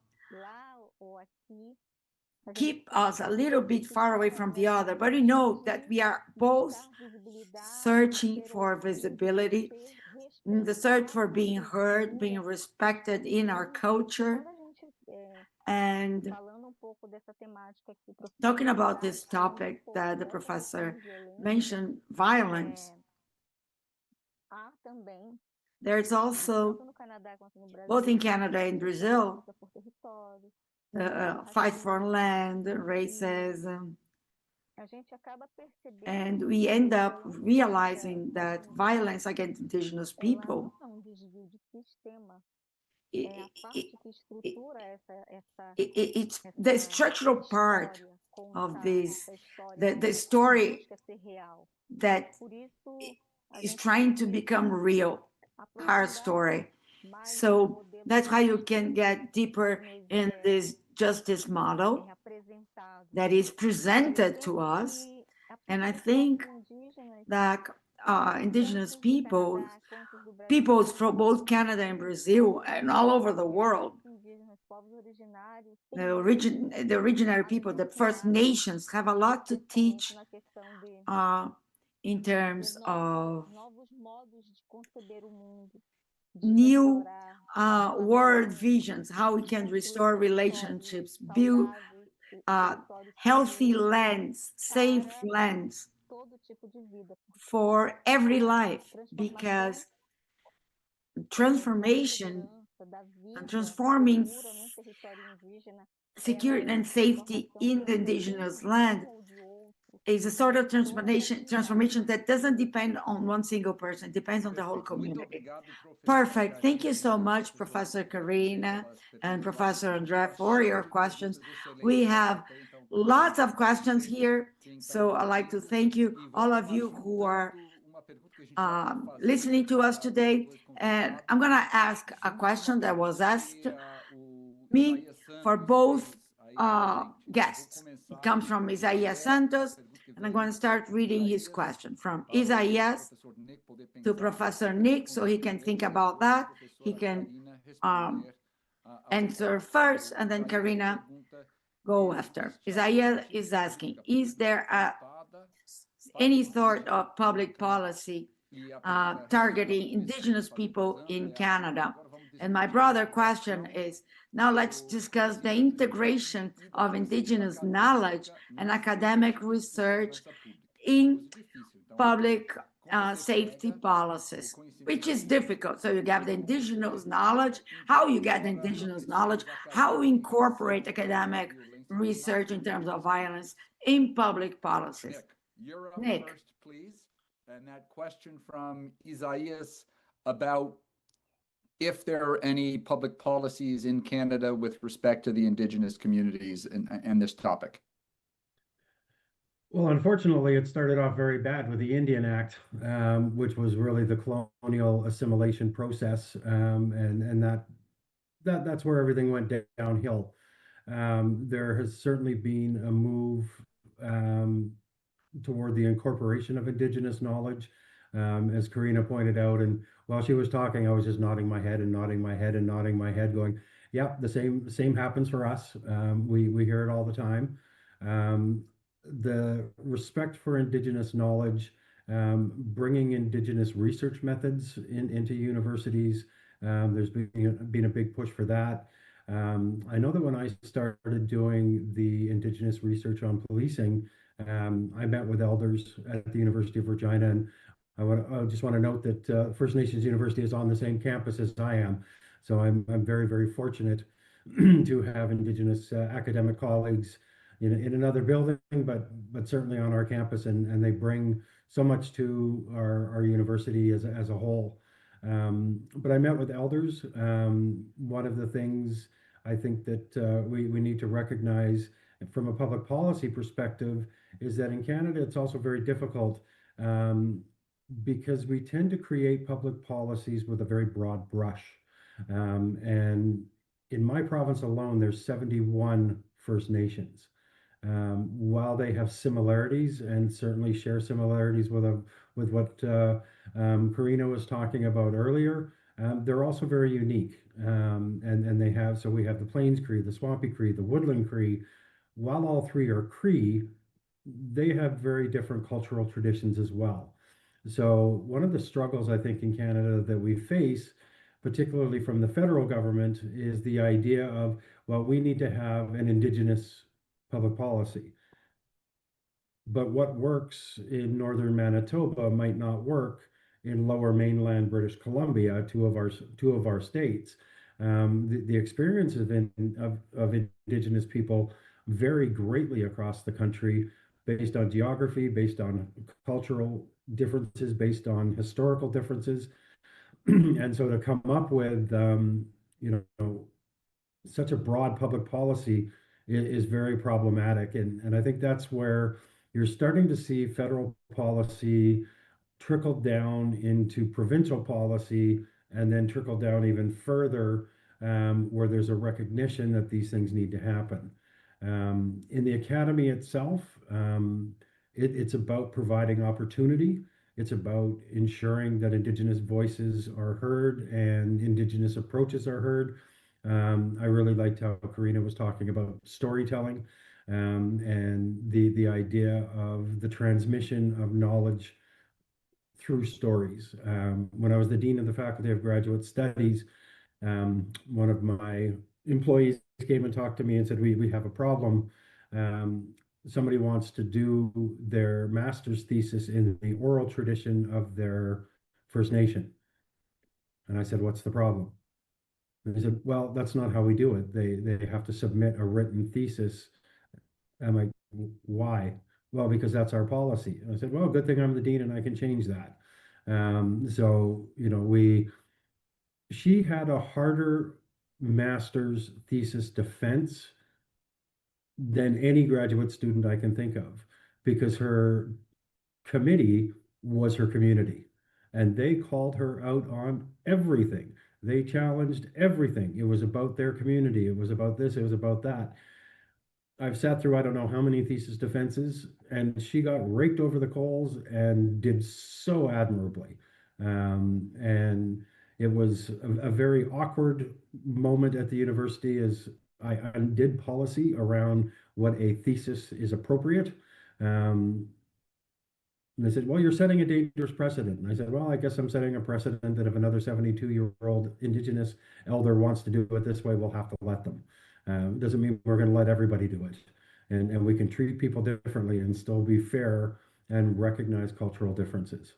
keep us a little bit far away from the other, but we know that we are both searching for visibility, in the search for being heard, being respected in our culture. And talking about this topic that the professor mentioned, violence, there's also, both in Canada and Brazil, fight for land, racism, and we end up realizing that violence against Indigenous people it's the structural part of this, the story that is trying to become real, our story. So that's how you can get deeper in this justice model that is presented to us. And I think that Indigenous peoples from both Canada and Brazil and all over the world, the originary people, the First Nations, have a lot to teach in terms of new world visions, how we can restore relationships, build healthy lands, safe lands for every life, because transformation and transforming security and safety in the Indigenous land is a sort of transformation that doesn't depend on one single person, it depends on the whole community. Perfect. Thank you so much, Professor Karina and Professor André, for your questions. We have lots of questions here, so I'd like to thank you, all of you who are listening to us today. And I'm going to ask a question that was asked me for both guests. It comes from Isaias Santos, and I'm going to start reading his question from Isaias to Professor Nick, so he can think about that. He can answer first, and then Karina go after. Isaiah is asking, is there any sort of public policy targeting Indigenous people in Canada? And my broader question is, now let's discuss the integration of Indigenous knowledge and academic research in public safety policies, which is difficult. So you get the Indigenous knowledge, how you get the Indigenous knowledge, how we incorporate academic research in terms of violence in public policies. You're up Nick. first, please. And that question from Isaias about if there are any public policies in Canada with respect to the Indigenous communities and this topic. Well, unfortunately, it started off very bad with the Indian Act, which was really the colonial assimilation process, and that's where everything went downhill. There has certainly been a move toward the incorporation of Indigenous knowledge, as Karina pointed out. And while she was talking, I was just nodding my head and nodding my head and nodding my head, going, "Yep, the same happens for us. We hear it all the time." The respect for Indigenous knowledge, bringing Indigenous research methods into universities. There's been a big push for that. I know that when I started doing the Indigenous research on policing, I met with elders at the University of Regina, and I just want to note that First Nations University is on the same campus as I am. So I'm very, very fortunate to have Indigenous academic colleagues in another building, but certainly on our campus, and they bring so much to our university as a whole. But I met with elders. One of the things I think that we need to recognize from a public policy perspective is that in Canada, it's also very difficult because we tend to create public policies with a very broad brush. And in my province alone, there's 71 First Nations. While they have similarities and certainly share similarities with what Karina was talking about earlier, they're also very unique. And they have, so we have the Plains Cree, the Swampy Cree, the Woodland Cree. While all three are Cree, they have very different cultural traditions as well. So one of the struggles I think in Canada that we face, particularly from the federal government, is the idea of, well, we need to have an Indigenous public policy. But what works in northern Manitoba might not work in lower mainland British Columbia, two of our states. The experience of Indigenous people vary greatly across the country based on geography, based on cultural differences, based on historical differences. And so to come up with such a broad public policy is very problematic. And I think that's where you're starting to see federal policy trickle down into provincial policy and then trickle down even further where there's a recognition that these things need to happen. In the academy itself, it's about providing opportunity. It's about ensuring that Indigenous voices are heard and Indigenous approaches are heard. I really liked how Karina was talking about storytelling and the idea of the transmission of knowledge through stories. When I was the Dean of the Faculty of Graduate Studies, one of my employees came and talked to me and said, we have a problem. Somebody wants to do their master's thesis in the oral tradition of their First Nation. And I said, what's the problem? And he said, well, that's not how we do it. They have to submit a written thesis. I'm like, why? Well, because that's our policy. And I said, well, good thing I'm the dean and I can change that. So, she had a harder master's thesis defense than any graduate student I can think of, because her committee was her community. And they called her out on everything. They challenged everything. It was about their community. It was about this, it was about that. I've sat through I don't know how many thesis defenses, and she got raked over the coals and did so admirably. And it was a very awkward moment at the university as I undid policy around what a thesis is appropriate. And they said, well, you're setting a dangerous precedent. And I said, well, I guess I'm setting a precedent that if another 72-year-old Indigenous elder wants to do it this way, we'll have to let them. Doesn't mean we're going to let everybody do it. And we can treat people differently and still be fair and recognize cultural differences.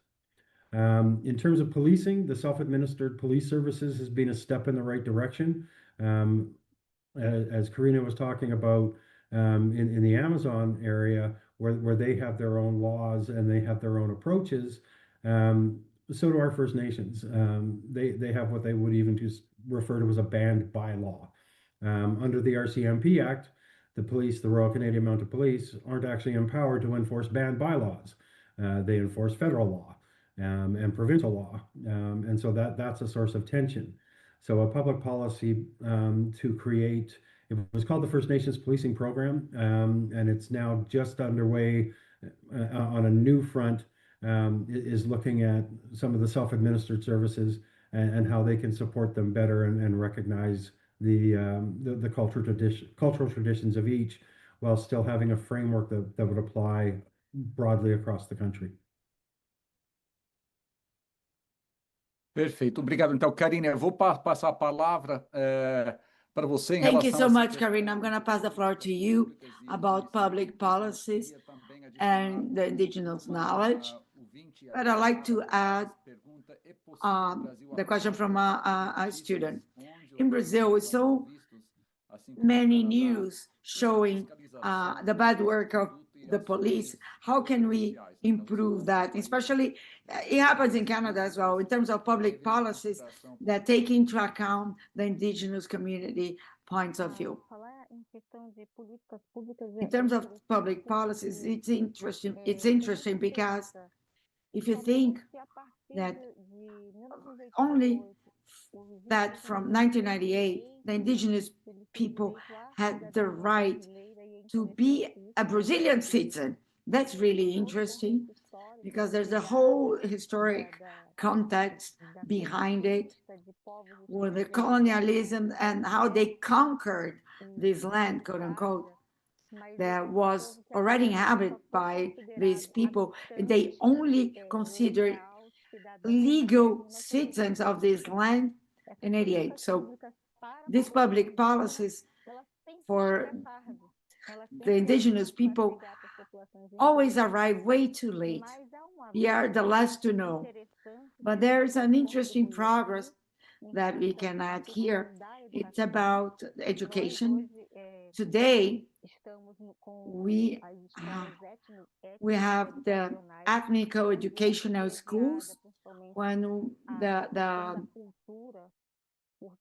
In terms of policing, the self-administered police services has been a step in the right direction. As Karina was talking about, in the Amazon area, where they have their own laws and they have their own approaches, so do our First Nations. They have what they would even just refer to as a banned bylaw. Under the RCMP Act, the police, the Royal Canadian Mounted Police, aren't actually empowered to enforce banned bylaws. They enforce federal law and provincial law. And so that's a source of tension. So a public policy to create, it was called the First Nations Policing Program, and it's now just underway on a new front, is looking at some of the self-administered services and how they can support them better and recognize the cultural traditions of each, while still having a framework that would apply broadly across the country. Perfeito, obrigado. Então, Karina, eu vou passar a palavra para você em Thank you relação so a much, Karina. I'm going to pass the floor to you about public policies and the indigenous knowledge. But I'd like to add the question from a student. In Brazil, with so many news showing the bad work of the police, how can we improve that? Especially, it happens in Canada as well, in terms of public policies that take into account the indigenous community points of view. In terms of public policies, it's interesting because if you think that only that from 1998, the indigenous people had the right to be a Brazilian citizen. That's really interesting because there's a whole historic context behind it, with the colonialism and how they conquered this land, quote unquote, that was already inhabited by these people. They only considered legal citizens of this land in 88. So these public policies for the indigenous people always arrive way too late. We are the last to know. But there's an interesting progress that we can add here. It's about education. Today, we have the ethnical educational schools, when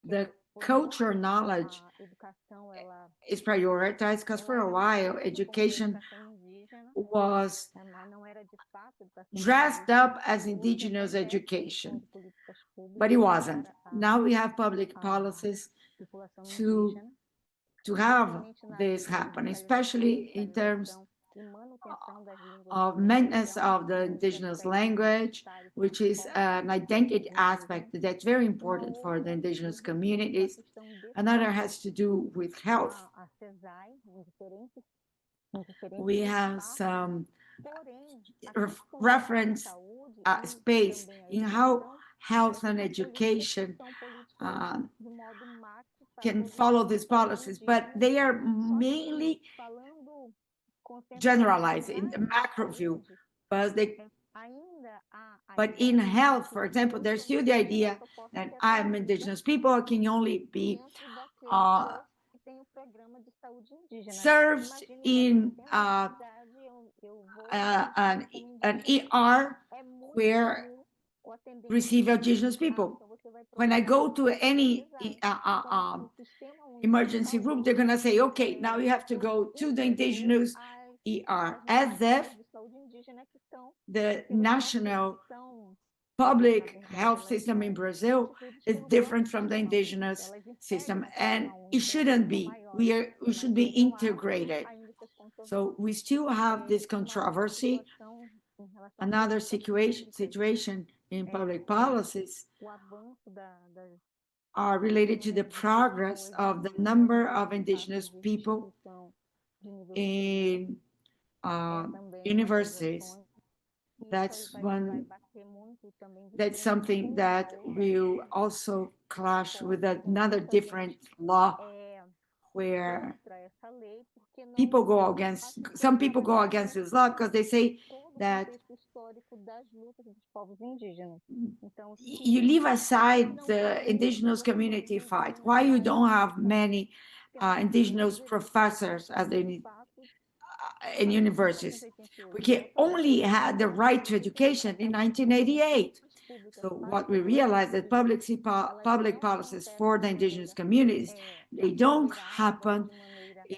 the culture knowledge is prioritized, because for a while education was dressed up as indigenous education, but it wasn't. Now we have public policies to have this happen, especially in terms of maintenance of the indigenous language, which is an identity aspect that's very important for the indigenous communities. Another has to do with health. We have some reference space in how health and education can follow these policies, but they are mainly generalized in the macro view. But in health, for example, there's still the idea that I'm indigenous people, I can only be served in an ER where receive indigenous people. When I go to any emergency room, they're going to say, okay, now you have to go to the indigenous ER, as if the national public health system in Brazil is different from the indigenous system, and it shouldn't be. We should be integrated. So we still have this controversy. Another situation in public policies are related to the progress of the number of indigenous people in universities. That's something that will also clash with another different law where some people go against this law because they say that you leave aside the indigenous community fight. Why you don't have many indigenous professors as they need in universities? We only had the right to education in 1988. So what we realized that public policies for the indigenous communities, they don't happen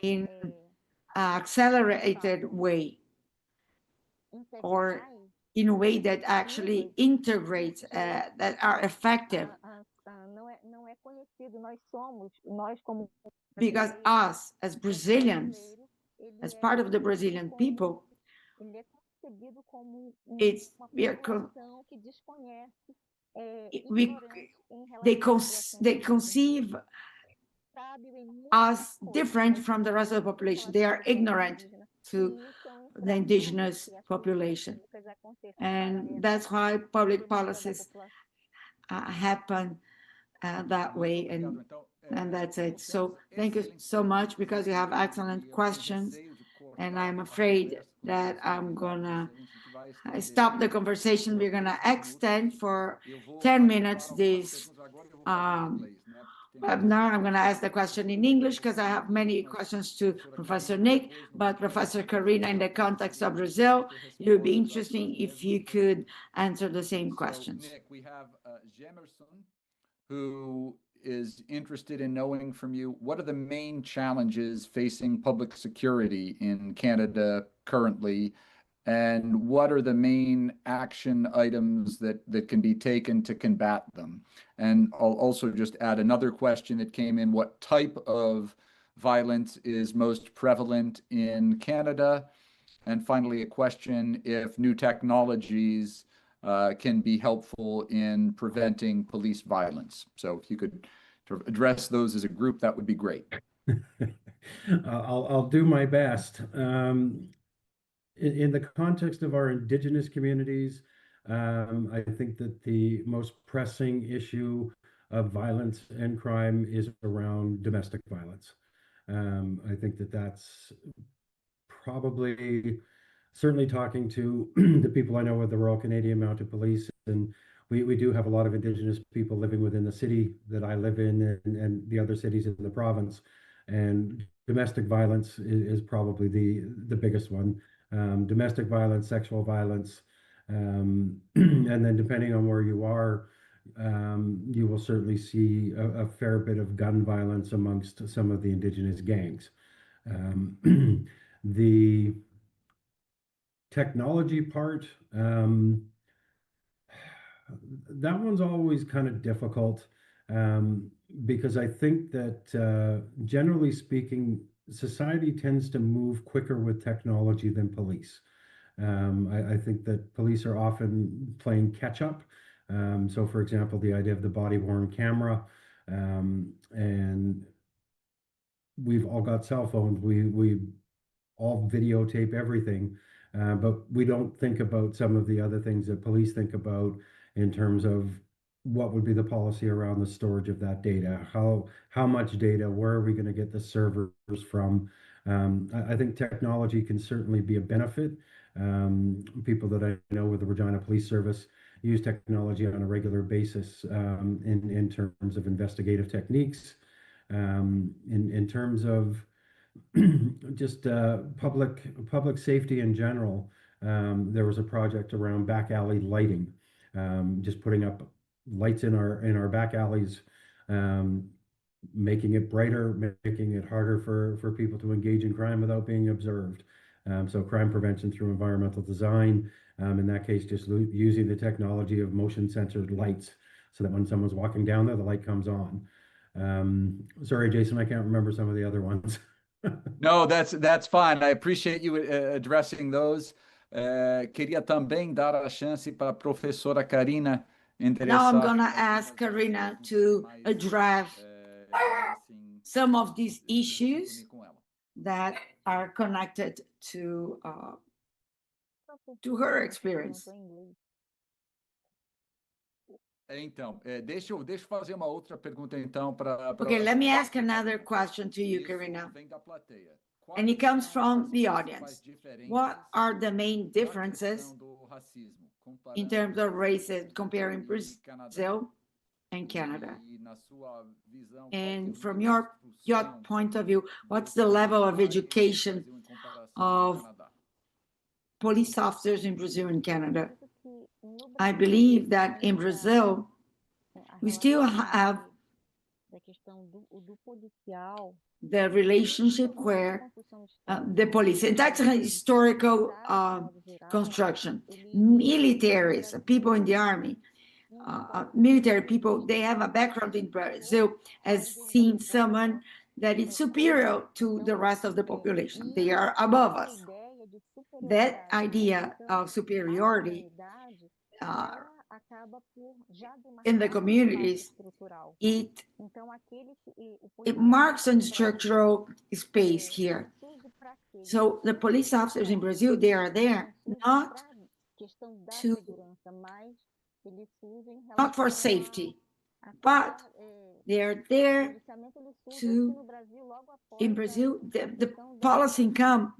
in an accelerated way or in a way that actually integrates, that are effective. Because us, as Brazilians, as part of the Brazilian people, they conceive us different from the rest of the population. They are ignorant to the indigenous population. And that's why public policies happen that way. And that's it. So thank you so much, because you have excellent questions. And I'm afraid that I'm gonna stop the conversation. We're gonna extend for 10 minutes this webinar. I'm gonna ask the question in English because I have many questions to Professor Nick, but Professor Karina, in the context of Brazil, it would be interesting if you could answer the same questions. So, Nick, we have Jemerson, who is interested in knowing from you, what are the main challenges facing public security in Canada currently, and what are the main action items that can be taken to combat them? And I'll also just add another question that came in: what type of violence is most prevalent in Canada? And finally, a question if new technologies can be helpful in preventing police violence. So if you could sort of address those as a group, that would be great. I'll do my best. In the context of our Indigenous communities, I think that the most pressing issue of violence and crime is around domestic violence. I think that that's probably, certainly talking to the people I know with the Royal Canadian Mounted Police, and we do have a lot of Indigenous people living within the city that I live in and the other cities in the province. And domestic violence is probably the biggest one. Domestic violence, sexual violence, and then depending on where you are, you will certainly see a fair bit of gun violence amongst some of the Indigenous gangs. The technology part, that one's always kind of difficult, because I think that generally speaking, society tends to move quicker with technology than police. I think that police are often playing catch up. So for example, the idea of the body-worn camera, and we've all got cell phones. We all videotape everything, but we don't think about some of the other things that police think about in terms of what would be the policy around the storage of that data, how much data, where are we going to get the servers from. I think technology can certainly be a benefit. People that I know with the Regina Police Service use technology on a regular basis, in terms of investigative techniques, in terms of just public safety in general. There was a project around back alley lighting, just putting up lights in our back alleys, making it brighter, making it harder for people to engage in crime without being observed. So crime prevention through environmental design. In that case, just using the technology of motion censored lights so that when someone's walking down there, the light comes on. Sorry, Jason, I can't remember some of the other ones. No, that's fine. I appreciate you addressing those. Queria também dar a chance para a professora Karina Now I'm endereçar. gonna ask Karina to address some of these issues that are connected to her experience. Então, deixa eu fazer uma outra pergunta então para. Okay, let me ask another question to you, Karina. And it comes from the audience. What are the main differences in terms of races comparing Brazil and Canada? And from your point of view, what's the level of education of police officers in Brazil and Canada? I believe that in Brazil, we still have the relationship where the police, and that's a historical construction. Militaries, people in the army, military people, they have a background in Brazil as seeing someone that is superior to the rest of the population. They are above us. That idea of superiority in the communities, it marks a structural space here. So the police officers in Brazil, they are there not for safety, but they are there to, in Brazil, the policy come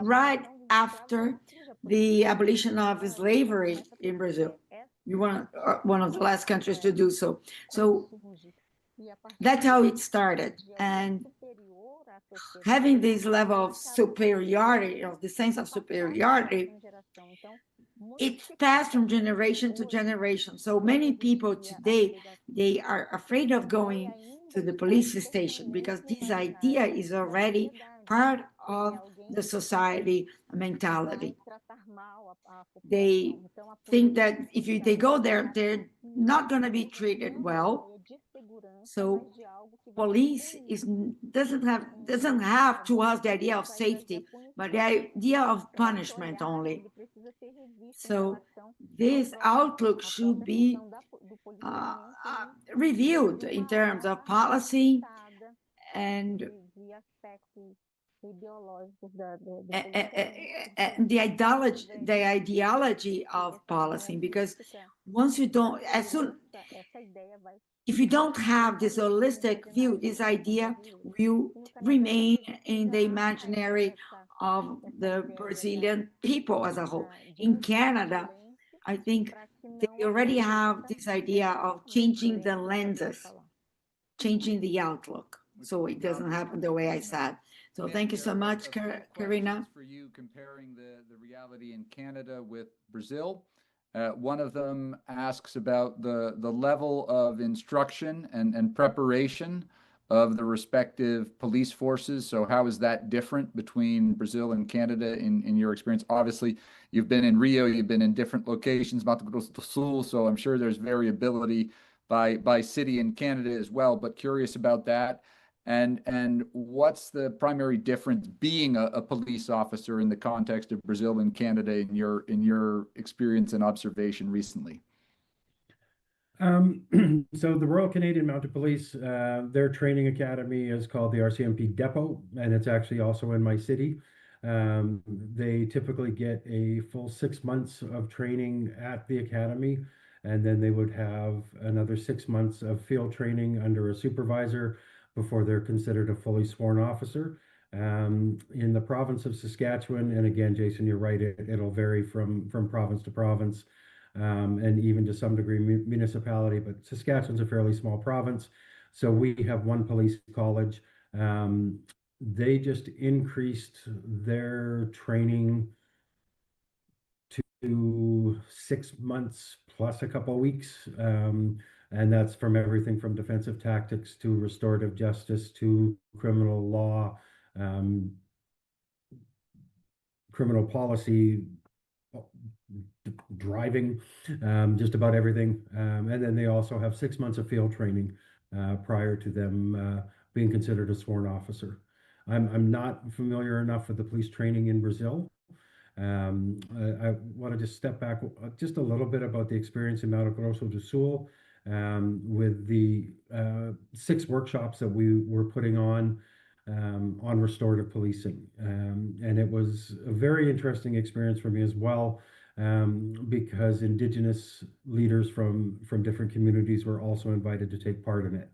right after the abolition of slavery in Brazil. We were one of the last countries to do so. So that's how it started. And having this level of superiority, of the sense of superiority, it passed from generation to generation. So many people today, they are afraid of going to the police station because this idea is already part of the society mentality. They think that if they go there, they're not going to be treated well. So police doesn't have to us the idea of safety, but the idea of punishment only. So this outlook should be reviewed in terms of policy and the ideology of policy, because once you don't, if you don't have this holistic view, this idea will remain in the imaginary of the Brazilian people as a whole. In Canada, I think they already have this idea of changing the lenses, changing the outlook, so it doesn't happen the way I said. So thank you so much, Karina. For you comparing the reality in Canada with Brazil. One of them asks about the level of instruction and preparation of the respective police forces. So how is that different between Brazil and Canada in your experience? Obviously, you've been in Rio, you've been in different locations, Mato Grosso do Sul, so I'm sure there's variability by city in Canada as well, but curious about that. And what's the primary difference being a police officer in the context of Brazil and Canada in your experience and observation recently? So the Royal Canadian Mounted Police, their training academy is called the RCMP Depot, and it's actually also in my city. They typically get a full 6 months of training at the academy, and then they would have another 6 months of field training under a supervisor before they're considered a fully sworn officer. In the province of Saskatchewan, and again, Jason, you're right, it'll vary from province to province, and even to some degree municipality, but Saskatchewan's a fairly small province. So we have one police college. They just increased their training to 6 months plus a couple of weeks. And that's from everything from defensive tactics to restorative justice to criminal law, criminal policy, driving, just about everything. And then they also have 6 months of field training prior to them being considered a sworn officer. I'm not familiar enough with the police training in Brazil. I want to just step back just a little bit about the experience in Mato Grosso do Sul with the 6 workshops that we were putting on restorative policing. And it was a very interesting experience for me as well, because Indigenous leaders from different communities were also invited to take part in it.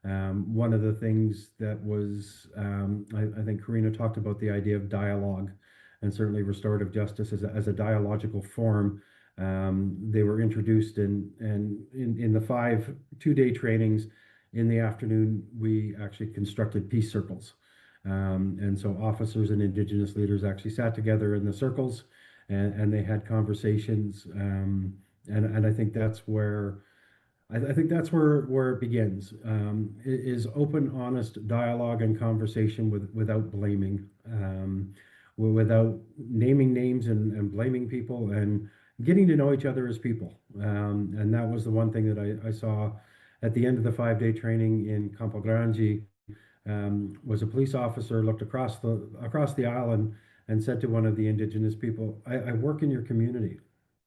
One of the things that was, I think Karina talked about the idea of dialogue, and certainly restorative justice as a dialogical form. They were introduced in the 5 two-day trainings. In the afternoon, we actually constructed peace circles. And so officers and Indigenous leaders actually sat together in the circles and they had conversations. And I think that's where it begins, is open, honest dialogue and conversation without blaming, without naming names and blaming people, and getting to know each other as people. And that was the one thing that I saw at the end of the 5-day training in Campo Grande. Was a police officer looked across the aisle and said to one of the Indigenous people, I work in your community.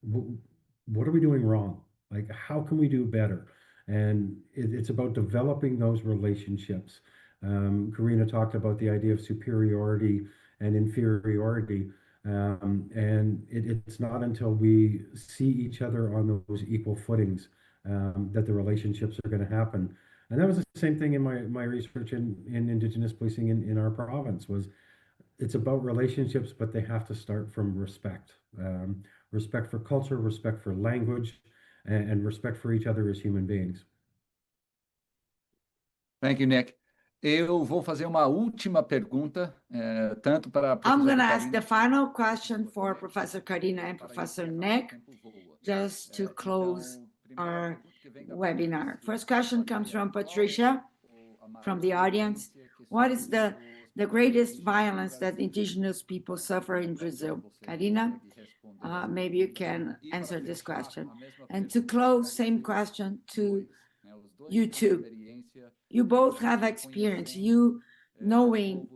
What are we doing wrong? Like, how can we do better? And it's about developing those relationships. Karina talked about the idea of superiority and inferiority. And it's not until we see each other on those equal footings that the relationships are going to happen. And that was the same thing in my research in Indigenous policing in our province. It's about relationships, but they have to start from respect. Respect for culture, respect for language, and respect for each other as human beings. Thank you, Nick. Eu vou fazer uma última pergunta, tanto para a I'm going to professora ask the Karina, final question for Professor Karina and Professor Nick, just to close our webinar. First question comes from Patricia, from the audience. What is the greatest violence that Indigenous people suffer in Brazil? Karina, maybe you can answer this question. And to close, same question to you two. You both have experience, you knowing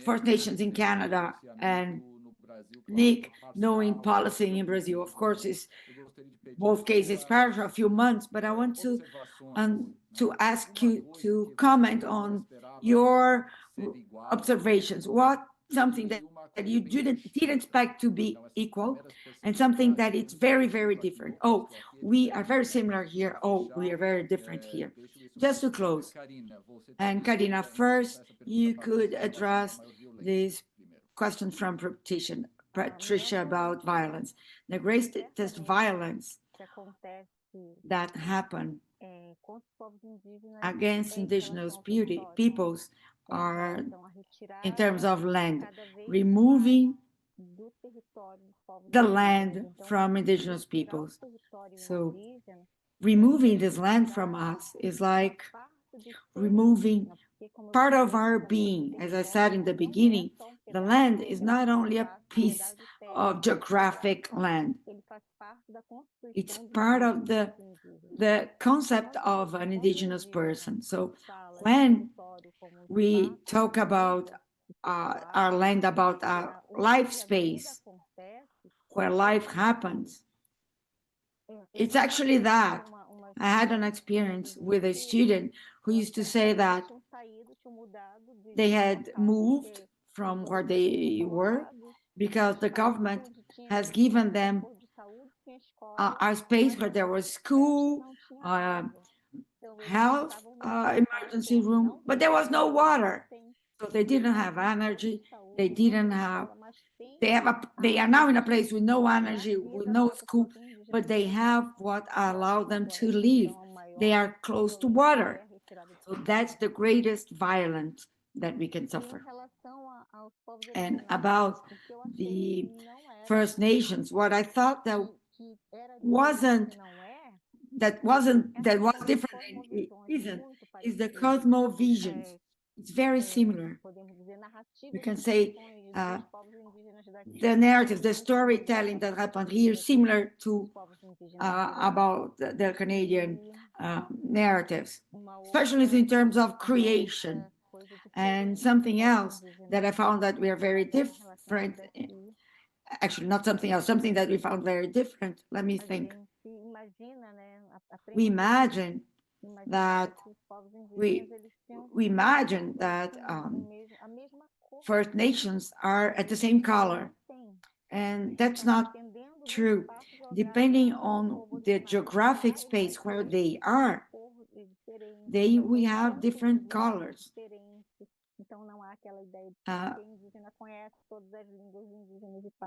First Nations in Canada, and Nick knowing policy in Brazil. Of course, it's both cases spared for a few months, but I want to ask you to comment on your observations. What something that you didn't expect to be equal, and something that it's very, very different. Oh, we are very similar here. Oh, we are very different here. Just to close, and Karina, first, you could address this question from Patricia about violence. The greatest violence that happened against Indigenous peoples are in terms of land, removing the land from Indigenous peoples. So removing this land from us is like removing part of our being. As I said in the beginning, the land is not only a piece of geographic land, it's part of the concept of an Indigenous person. So when we talk about our land, about our life space, where life happens, it's actually that. I had an experience with a student who used to say that they had moved from where they were because the government has given them a space where there was school, health, emergency room, but there was no water. So they didn't have energy. They didn't have, they are now in a place with no energy, with no school, but they have what allow them to live. They are close to water. So that's the greatest violence that we can suffer. And about the First Nations, what I thought that was different and it isn't, is the cosmovisions. It's very similar. We can say the narrative, the storytelling that happened here, similar to about the Canadian narratives, especially in terms of creation. And something else that I found that we are very different, actually not something else, something that we found very different. Let me think. We imagine that First Nations are at the same color, and that's not true. Depending on the geographic space where they are, we have different colors.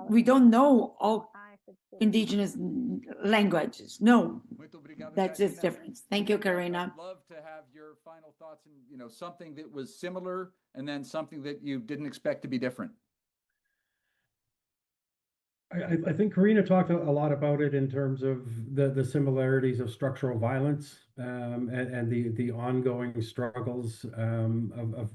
We don't know all indigenous languages. No, that's the difference. Thank you, Karina. I'd love to have your final thoughts and something that was similar and then something that you didn't expect to be different. I think Karina talked a lot about it in terms of the similarities of structural violence and the ongoing struggles of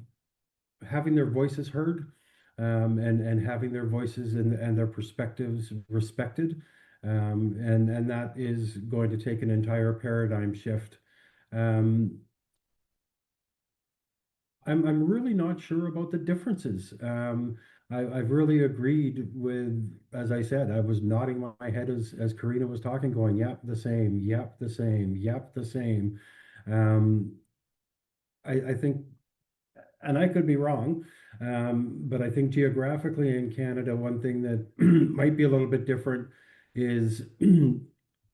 having their voices heard and having their voices and their perspectives respected. And that is going to take an entire paradigm shift. I'm really not sure about the differences. I've really agreed with, as I said, I was nodding my head as Karina was talking, going, yep, the same, yep, the same, yep, the same. I think, and I could be wrong, but I think geographically in Canada, one thing that might be a little bit different is,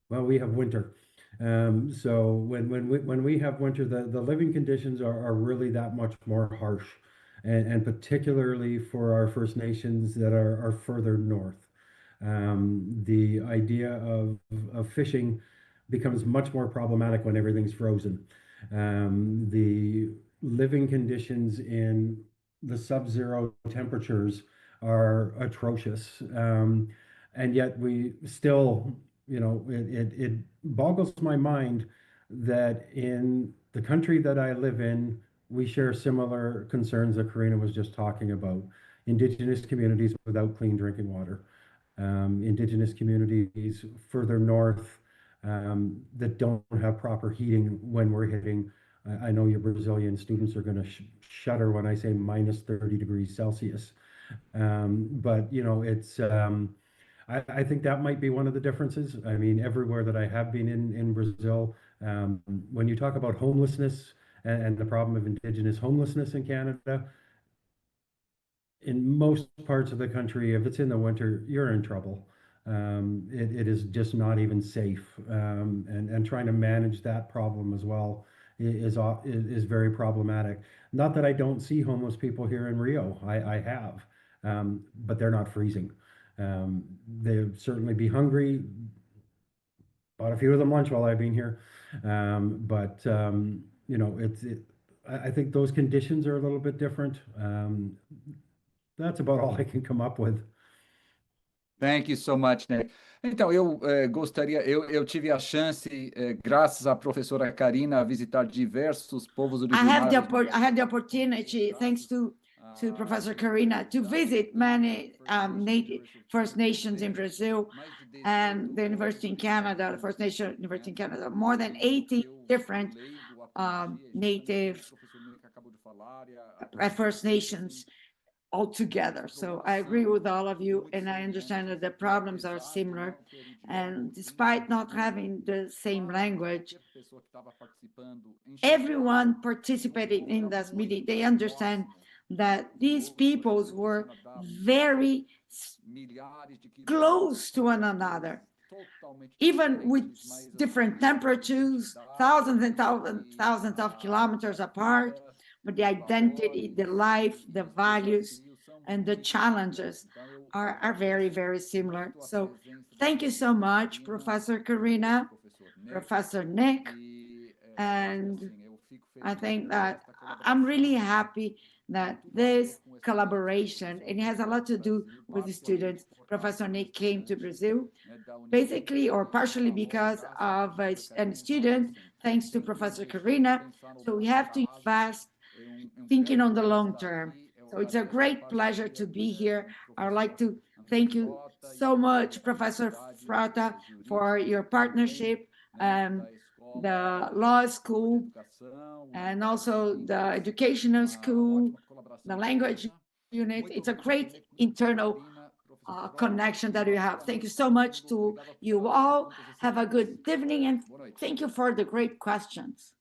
well, we have winter. So when we have winter, the living conditions are really that much more harsh, and particularly for our First Nations that are further north. The idea of fishing becomes much more problematic when everything's frozen. The living conditions in the sub-zero temperatures are atrocious, and yet we still, it boggles my mind that in the country that I live in, we share similar concerns that Karina was just talking about. Indigenous communities without clean drinking water, Indigenous communities further north that don't have proper heating when we're hitting. I know your Brazilian students are going to shudder when I say minus 30 degrees Celsius. But, it's, I think that might be one of the differences. I mean, everywhere that I have been in Brazil, when you talk about homelessness and the problem of Indigenous homelessness in Canada, in most parts of the country, if it's in the winter, you're in trouble. It is just not even safe. And trying to manage that problem as well is very problematic. Not that I don't see homeless people here in Rio, I have, but they're not freezing. They'll certainly be hungry. Bought a few of them lunch while I've been here, but I think those conditions are a little bit different. That's about all I can come up with. Thank you so much, Nick. Então, eu tive a chance, graças à professora Karina, a visitar diversos povos originários. I had the opportunity, thanks to Professor Karina, to visit many native First Nations in Brazil and the University in Canada, the First Nation University in Canada, more than 80 different native First Nations altogether. So I agree with all of you, and I understand that the problems are similar. And despite not having the same language, everyone participating in this meeting, they understand that these peoples were very close to one another, even with different temperatures, thousands and thousands of kilometers apart. But the identity, the life, the values and the challenges are very, very similar. So thank you so much, Professor Karina, Professor Nick, and I think that I'm really happy that this collaboration, and it has a lot to do with the students. Professor Nick came to Brazil, basically or partially because of a student, thanks to Professor Karina. So we have to invest thinking on the long term. So it's a great pleasure to be here. I'd like to thank you so much, Professor Frota, for your partnership, the law school, and also the educational school, the language unit. It's a great internal connection that we have. Thank you so much to you all. Have a good evening, and thank you for the great questions.